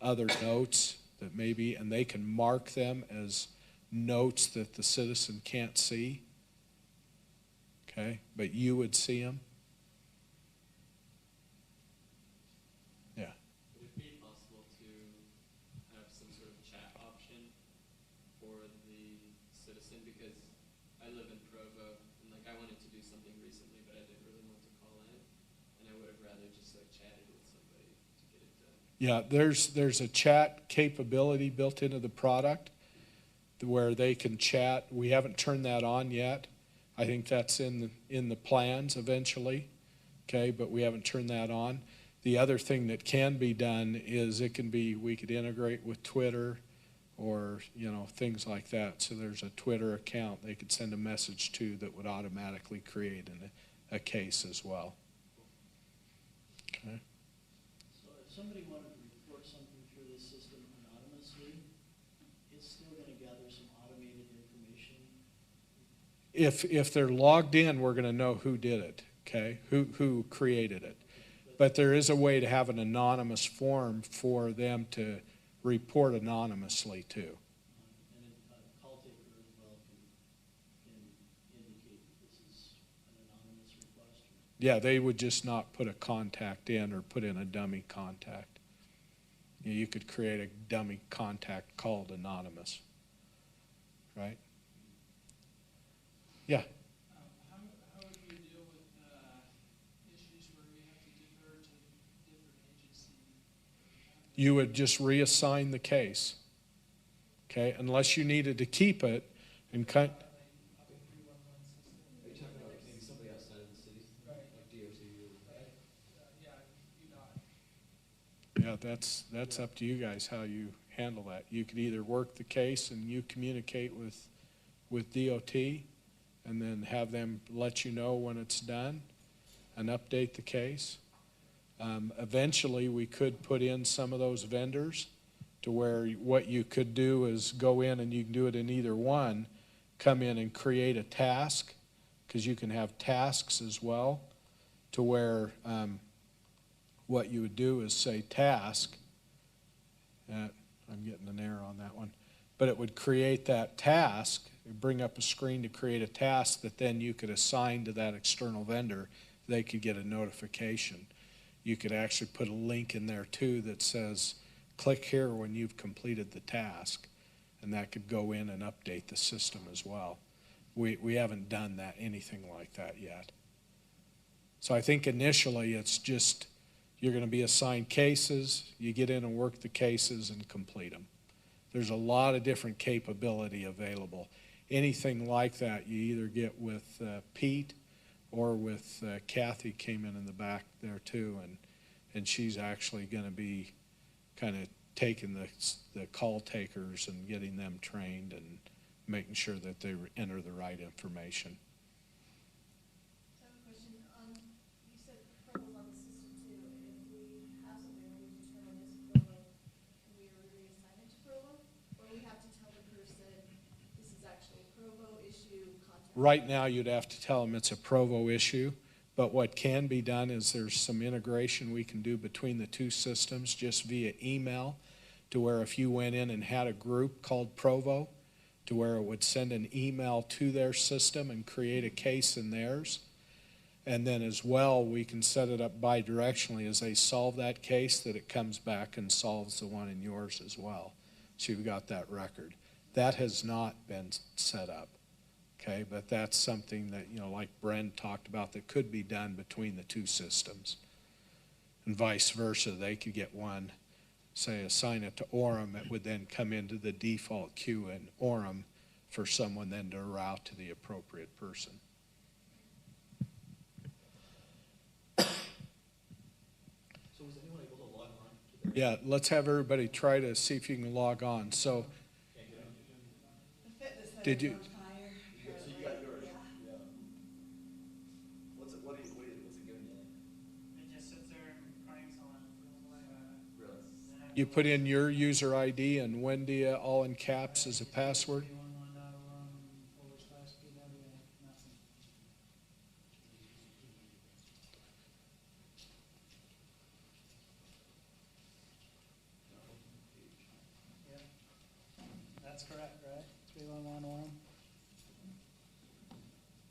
other notes that maybe, and they can mark them as notes that the citizen can't see. Okay, but you would see them. Yeah. Would it be possible to have some sort of chat option for the citizen? Because I live in Provo, and like I wanted to do something recently, but I didn't really want to call in, and I would have rather just like chatted with somebody to get it done. Yeah, there's a chat capability built into the product where they can chat. We haven't turned that on yet. I think that's in the plans eventually, okay, but we haven't turned that on. The other thing that can be done is we could integrate with Twitter or, things like that. So there's a Twitter account they could send a message to that would automatically create a case as well. Okay. So if somebody wanted to report something through this system anonymously, it's still going to gather some automated information? If they're logged in, we're going to know who did it, okay, who created it. But there is a way to have an anonymous form for them to report anonymously too. And a call taker as well can indicate that this is an anonymous request? Yeah, they would just not put a contact in or put in a dummy contact. You could create a dummy contact called anonymous, right? Yeah. How would you deal with issues where we have to defer to different agencies? You would just reassign the case, okay, unless you needed to keep it and cut. Are you talking about maybe somebody outside of the city, like DOT or? Yeah, that's up to you guys how you handle that. You could either work the case and you communicate with DOT and then have them let you know when it's done and update the case. Eventually, we could put in some of those vendors to where what you could do is go in and you can do it in either one, come in and create a task, because you can have tasks as well, to where what you would do is say task. I'm getting an error on that one. But it would create that task, bring up a screen to create a task that then you could assign to that external vendor. They could get a notification. You could actually put a link in there too that says, click here when you've completed the task. And that could go in and update the system as well. We haven't done anything like that yet. So I think initially it's just, you're going to be assigned cases, you get in and work the cases and complete them. There's a lot of different capability available. Anything like that you either get with Pete or with Kathy came in the back there too, and she's actually going to be kind of taking the call takers and getting them trained and making sure that they enter the right information. So I have a question. You said Provo's on the system too. If we have something that we determine is Provo, can we reassign it to Provo? Or we have to tell the person this is actually a Provo issue, contact? Right now, you'd have to tell them it's a Provo issue, but what can be done is there's some integration we can do between the two systems just via email, to where if you went in and had a group called Provo, to where it would send an email to their system and create a case in theirs. And then as well, we can set it up bidirectionally as they solve that case, that it comes back and solves the one in yours as well. So you've got that record. That has not been set up, okay? But that's something that, like Bren talked about, that could be done between the two systems. And vice versa, they could get one, say assign it to Orem, it would then come into the default queue in Orem for someone then to route to the appropriate person. So was anyone able to log on to their? Yeah, let's have everybody try to see if you can log on. So, did you? So you got yours? Yeah. What's it giving you? It just sits there and cranks on it. Really? You put in your user ID and Wendy all in caps as a password? correct, right? 311 Orem?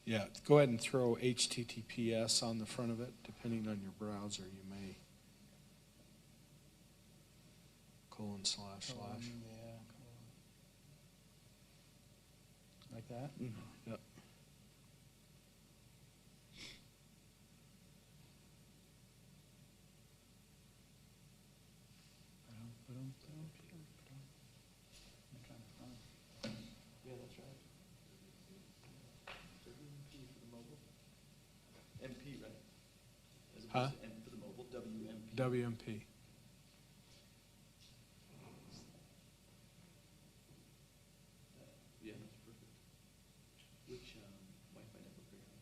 Yeah, go ahead and throw HTTPS on the front of it. Depending on your browser, you may ://. Yeah. Like that? Yep. I'm trying to find. Yeah, that's right. WMP for the mobile? MP, right? As Huh? opposed to M for the mobile, WMP. WMP. Yeah, that's perfect. Which Wi-Fi network are you on?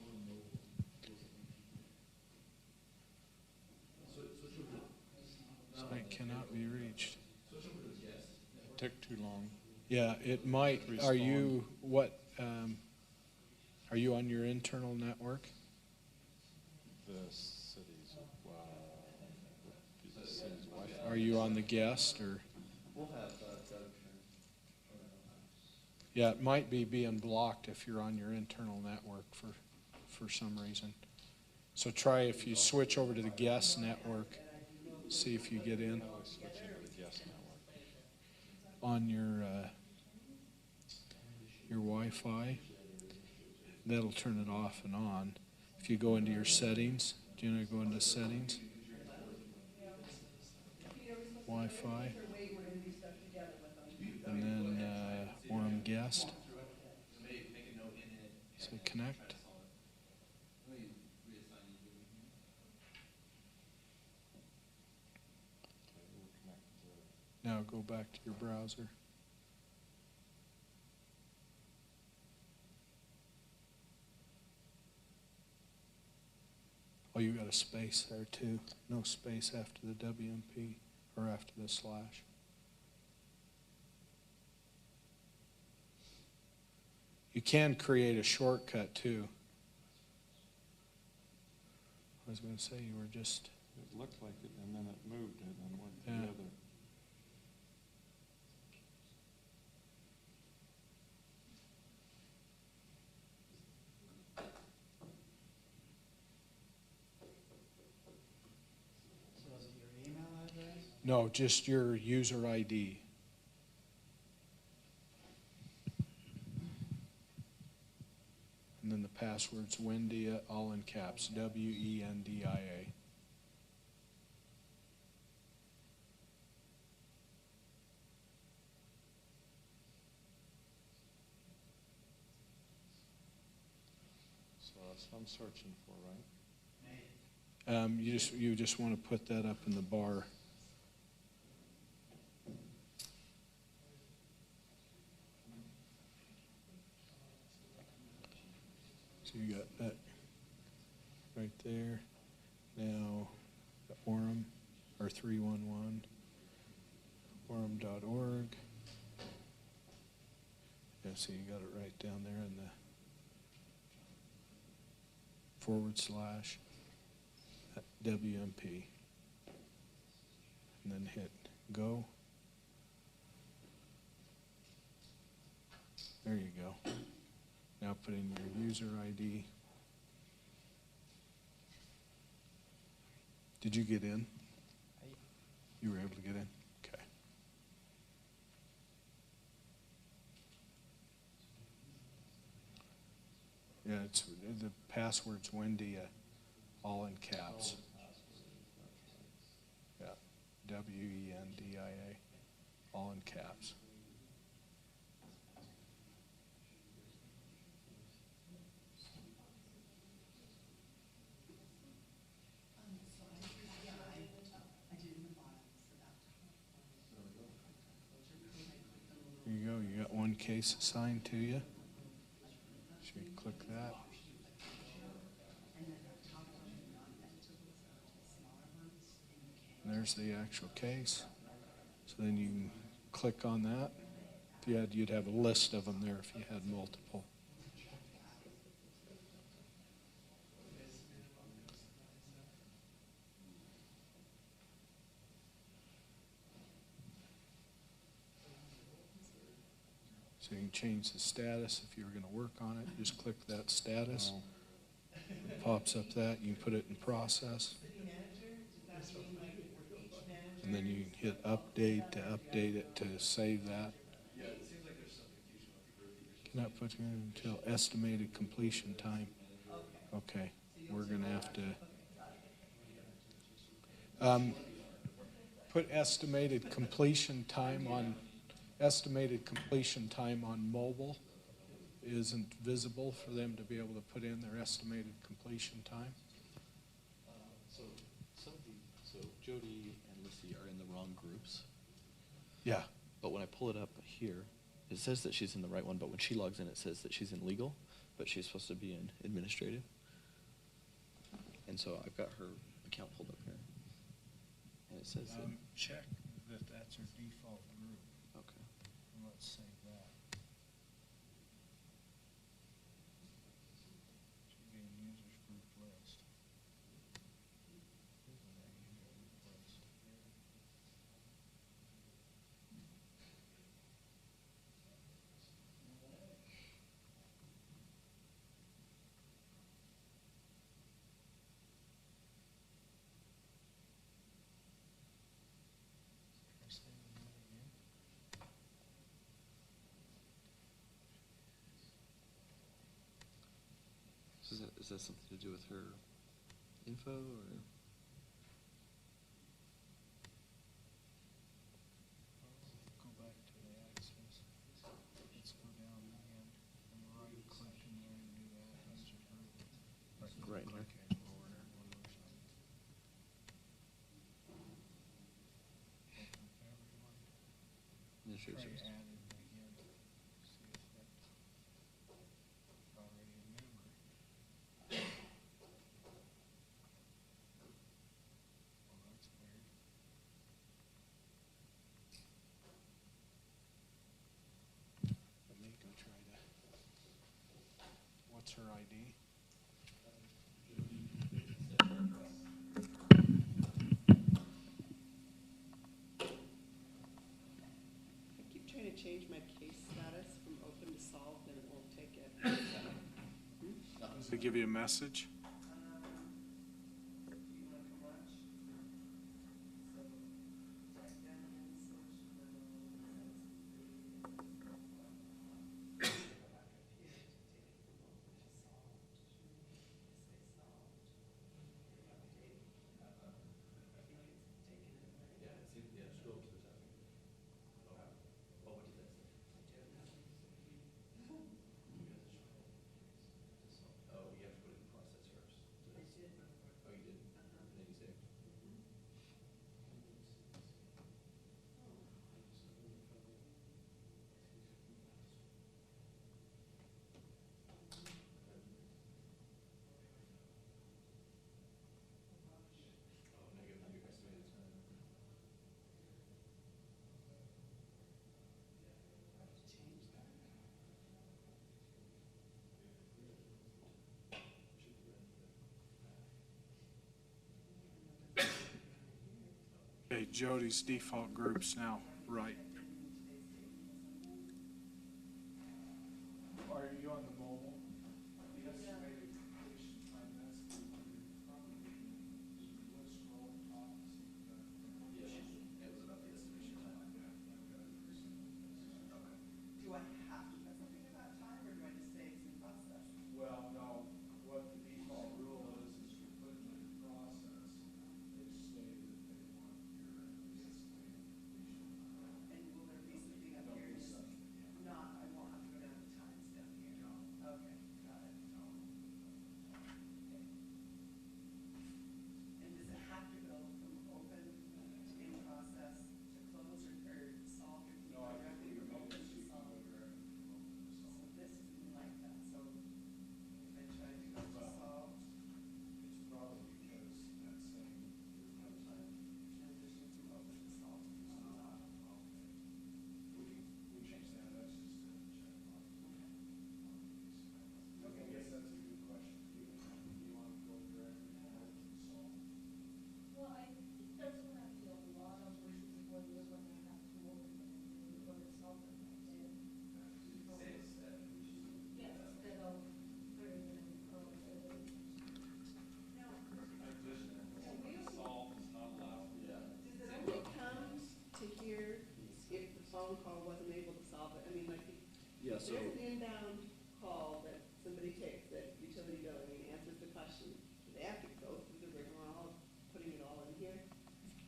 On mobile. Switch over to. Site cannot be reached. Switch over to the guest. Took too long. Yeah, it might. Are Respond. you are you on your internal network? The city's, the city's Wi-Fi. Are you on the guest or? We'll have Doug turn. Yeah, it might be being blocked if you're on your internal network for some reason. So try if you switch over to the guest network, see if you get in I was switching to the guest network. on your Wi-Fi. That'll turn it off and on. If you go into your settings, do you know go into settings? Wi-Fi. And then Orem guest. Say connect. Now go back to your browser. Oh, you got a space there too. No space after the WMP or after the slash. You can create a shortcut too. I was going to say you were just. It looked like it, and then it moved it and went to Yeah. the other. So is it your email address? No, just your user ID. And then the password's Wendia, all in caps, WENDIA. So that's what I'm searching for, right? You just want to put that up in the bar. So you got that right there. Now, the Orem, or 311, orem.org. Yeah, so you got it right down there in the / WMP. And then hit go. There you go. Now put in your user ID. Did you get in? You were able to get in? Okay. Yeah, it's the password's Wendia, all in caps. Yeah, WENDIA, all in caps. There you go. You got one case assigned to you. Should we click that? And there's the actual case. So then you can click on that. If you had, you'd have a list of them there if you had multiple. So you can change the status if you were gonna work on it, just click that status. Oh. It pops up that, you can put it in process. And then you can hit update to update it to save that. Cannot put in until estimated completion time. Okay, we're gonna have to, put estimated completion time on mobile isn't visible for them to be able to put in their estimated completion time. So Jody and Missy are in the wrong groups. Yeah. But when I pull it up here, it says that she's in the right one, but when she logs in, it says that she's in legal, but she's supposed to be in administrative. And so I've got her account pulled up here. And it says that, Check that that's her default group. okay. And let's save that. Should be in users group list. Isn't that user group list? Try saving that again. So is that something to do with her info or? Go back to the access. Let's go down again. And right click in there and do that. User group. Right here. Click it or whatever one or something. Open everyone. Try Administrative services. add it again. See if that already a member. Oh, that's weird. Let me go try to. What's her ID? I keep trying to change my case status from open to solved and it won't take it. Does it give you a message? You wanna come watch? So, type down in search for. Okay, Jody's default group's now right. Are you on the mobile? The estimated completion time, that's the, probably, let's scroll and talk and see if that. It was about the estimation time. Do I have to put something about time or do I just say it's in process? Well, no, what the default rule is you put it in process, they say that they want your estimated completion time. And phone call wasn't able to solve it, I mean, like, Yeah, if there's an inbound call that somebody takes that utility billing and answers the question, do they have to go through the rigmarole of putting it all in here?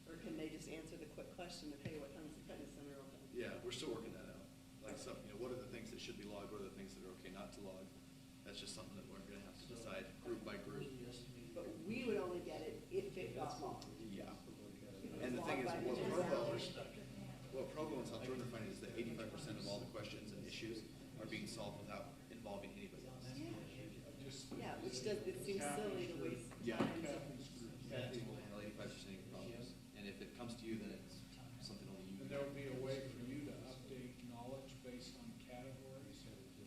Or can they just answer the quick question of, hey, what time's the fitness center open? Yeah, we're still working that out. Like some, what are the things that should be logged, what are the things that are okay not to log? That's just something that we're gonna have to decide group by group. But we would only get it if it got logged. Yeah. If it And the was thing is, logged by what the Provo, user. what Provo and South Jordan are finding is that 85% of all the questions and issues are being solved without involving anybody else. Yeah, which does, it seems silly to waste Yeah. time. Kathy will handle 85% of your problems, and if it comes to you, then it's something only you And can. there'll be a way for you to update knowledge based on categories,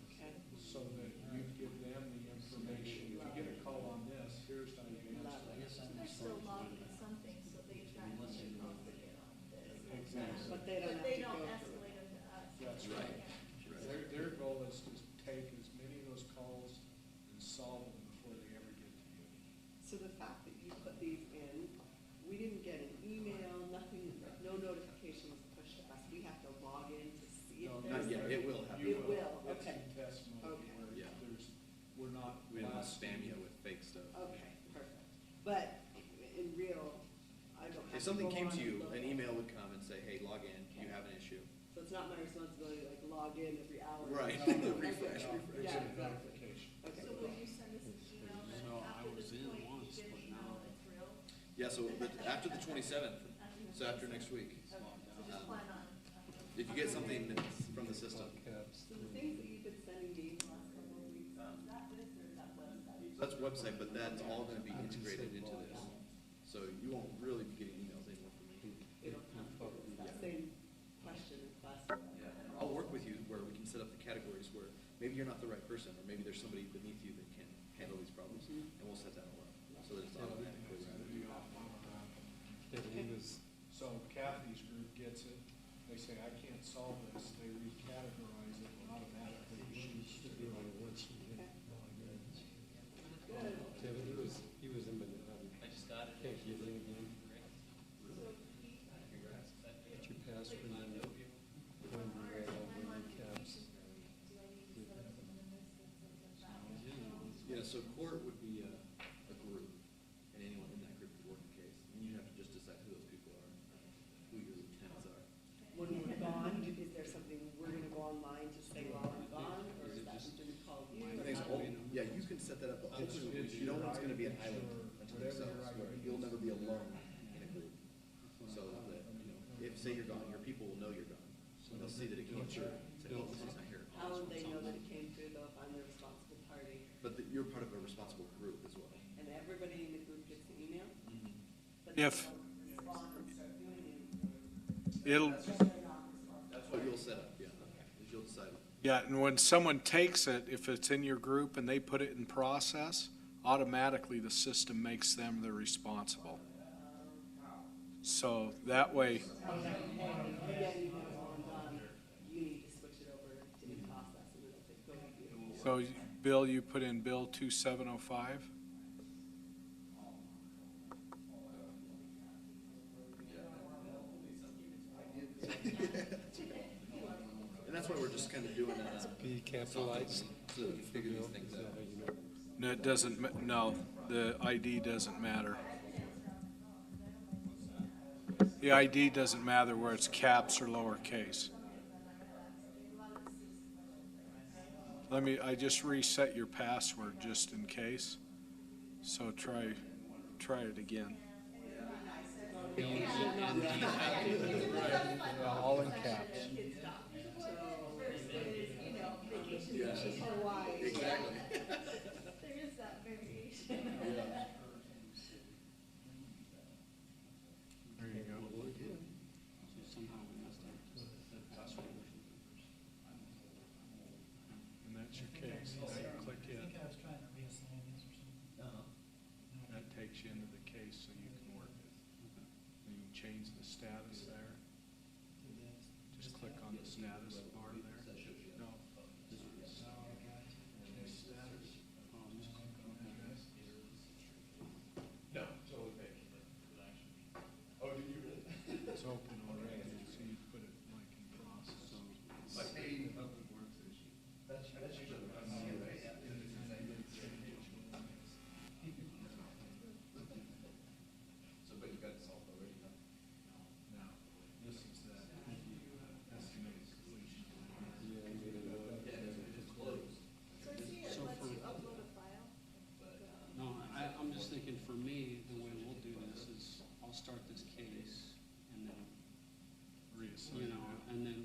Okay. so that you give them the information. If you get a call on this, here's how you answer it. So they're still logging some things, so they track the calls they get on this. Exactly. But they don't But have they to don't go through it. escalate them to us. That's Yeah. right. Their goal is to take as many of those calls and solve them before they ever get to you. So the fact that you put these in, we didn't get an email, nothing, no notification was pushed to us. We have to log in to see if No, there's. Not yet, it will happen. It will, It's okay. in test mode Okay. where Yeah. we're not. We don't want to blasting spam you with fake stuff. Okay, perfect. But in real, I don't have to If something go came on to and you, look an at it. email would come and say, hey, log in, you have an issue. So it's not my responsibility to like log in every hour. Right. Okay. Refresh, Yeah, refresh. exactly. Verification. Okay. So will you send us an email that No, I after was this in point, you once, get but an email now- it's real? Yeah, so after the 27th, so after next week. Okay, so just plan on. If you get something from the system. So the things that you've been sending me the last couple of weeks, is that this or is that website? That's website, but that's all gonna be integrated into this. So you won't really be getting emails anymore from me. It'll come through. It's that same question and class. I'll work with you where we can set up the categories where maybe you're not the right person, or maybe there's somebody beneath you that can handle these problems, and we'll set that all up, so that it's automatically routed. So Kathy's group gets it, they say, I can't solve this, they recategorize it and automatically shoots to the Good. He was in, I just got it. can't get in again. So Pete, Congrats. Get your password and then go into our the modifications caps. for me, do I need to set up someone in this that says that? Yeah, so court would be a group, and anyone in that group could work the case, and you have to just decide who those people are, who your lieutenants are. When we're gone, is there something, we're gonna go online to say while I'm gone, or is that something we call you? The or thing's, how do we- yeah, you can set that up, but ultimately, no one's gonna be an island unto themselves, where you'll never be alone in a group. So that, if, say you're gone, your people will know you're gone, and they'll see that it came through, say, oh, this is not here. How would they know that it came through though if I'm the responsible party? But you're part of a responsible group as well. And everybody in the group gets the email? But If- they don't respond and start doing it. It'll, That's what you'll set up, yeah, is you'll decide. yeah, and when someone takes it, if it's in your group and they put it in process, automatically the system makes them the responsible. So that way, And then you have it all done, you need to switch it over to in process and it'll take, go to you. so Bill, you put in Bill 2705? And that's why we're just kind of doing Be capitalized. so that we can figure these things out. No, it doesn't, no, the ID doesn't matter. The ID doesn't matter where it's caps or lowercase. I just reset your password just in case. So try it again. All in caps. Hawaii. Exactly. There is that variation. There you go. And that's your case. Now you click it. I was trying to reassign this or something. That takes you into the case so you can work it. And you can change the status there. Just click on the status bar there. No. It's open already, so you put it like in process.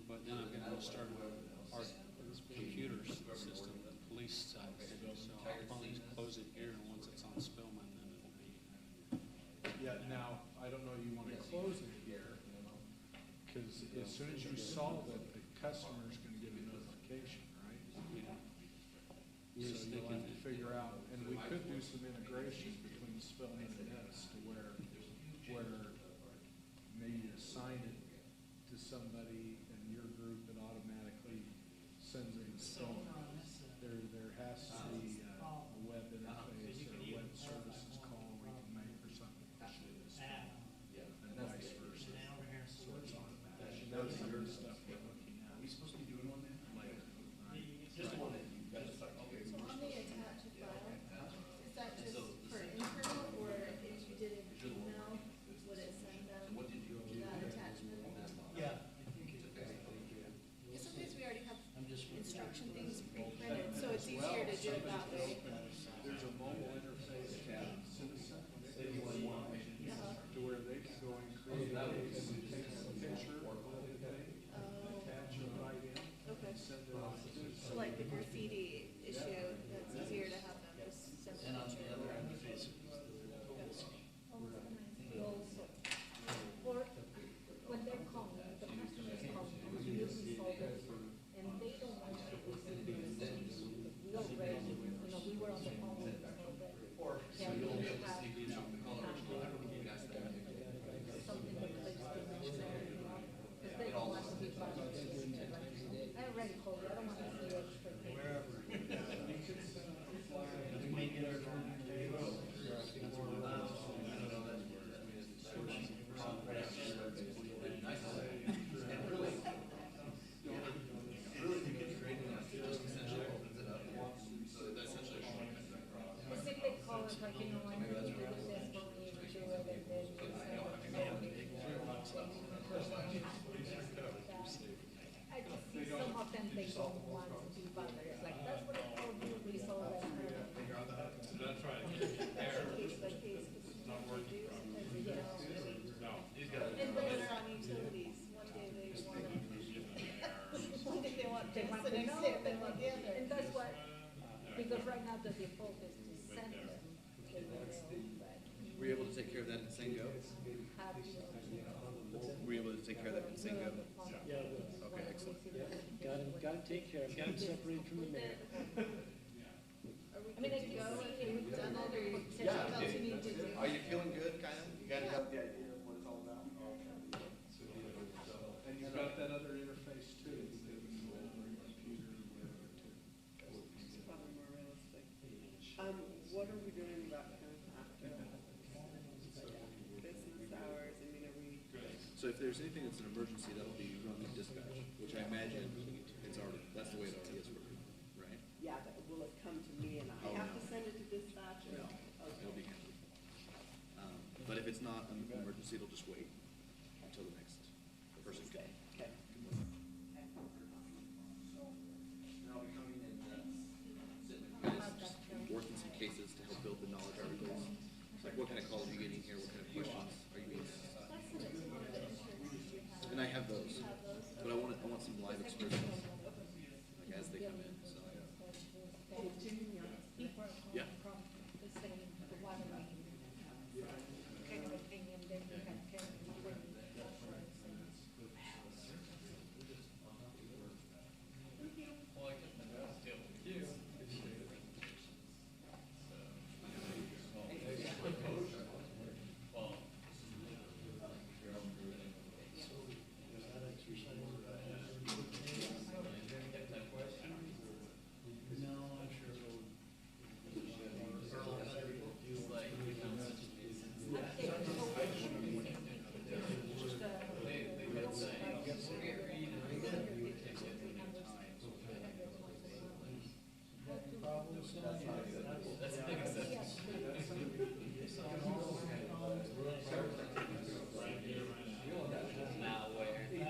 but then I'm gonna start our computer system, the police side. So I'll probably close it here, and once it's on Spillman, then it'll be. Yeah, now, I don't know, you wanna close it here, cause as soon as you solve it, the customer's gonna get a notification, right? So you'll have to figure out, and we could do some integration between Spillman and this to where maybe you assign it to somebody in your group that automatically sends it to Spillman. There has to be a web interface or a web services call we can make or something to show this and vice versa. So it's automatic. That's some of the stuff we're looking at. Are we supposed to be doing one then? Like, Just one that you guys like, okay. So on the attached file, is that just for internal, or if you did an email, would it send them that attachment? Yeah, I think it. Sometimes we already have I'm just. instruction things pre-printed, so it's easier to do it that way. There's a mobile interface tab, Citizen, to where they can go and create a case, take a picture or anything, attach it right in, Okay. and send it off to. So like the graffiti issue, that's easier to have them just send And a on the picture. other interface, it was Or when they're calling, the customers call, we usually solve it, and they don't want to receive this. We already, we were on the phone with them, but can we have something that clicks the message, because they don't want to be bothered. I already called you, I don't want to see extra things. wherever. We may get our turn today. That's what we're allowed. I think they call it like, I need to do this for me, and do it, and then they say, I just see some of them, they don't want to be bothered, it's like, that's what I told you, we saw that. That's right. Case by case, because sometimes they do, sometimes they don't. And then they're on utilities, one day they want one day they want this, the next day they want the other. And that's what, because right now the default is to send them, to the mail, but Were you able to take care of that in Sango? have you. Were you able to take care of that in Sango? Yeah, Okay, excellent. gotta take care of it, gotta separate from the mayor. I mean, I can go if you've done it, or what else you need to do. Are you feeling good, kind of? You got the idea of what it's all about? And you've got that other interface too, that you can go over your computer or whatever too. It's probably more realistic. What are we doing about kind of after business hours? I mean, are we? So if there's anything that's an emergency, that'll be run through dispatch, which I imagine it's already, that's the way it already is working, right? Yeah, but will it come to me and I Oh, have no. to send it to dispatch? or- No, Okay. it'll be handled. But if it's not an emergency, it'll just wait until the next person can. Okay. I'll be coming and, sit with you guys, just Working some cases to help build the knowledge articles. Like, what kind of calls are you getting here? What kind of questions are you getting? And I have those, but I want some live expressions, like as they come in, so. Yeah. The same, the water line, kind of a thing, and then we have kind of. Well, I can deal with you. Well, No, I'm sure it'll. it's like, they could say, we agreed and we said we would take it in time. That's the biggest sense. Now where? You're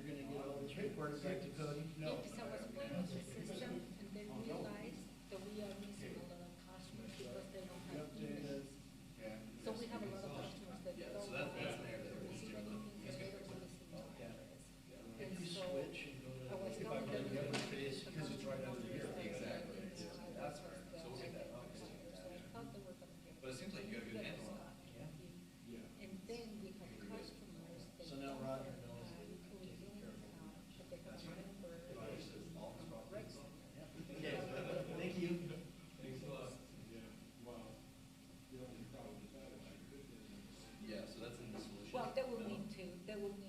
gonna get all this report back to Cody? Yeah, because I was playing with the system, and then realized that we are missing a lot of customers because they don't have emails. So we have a lot of customers that they will need to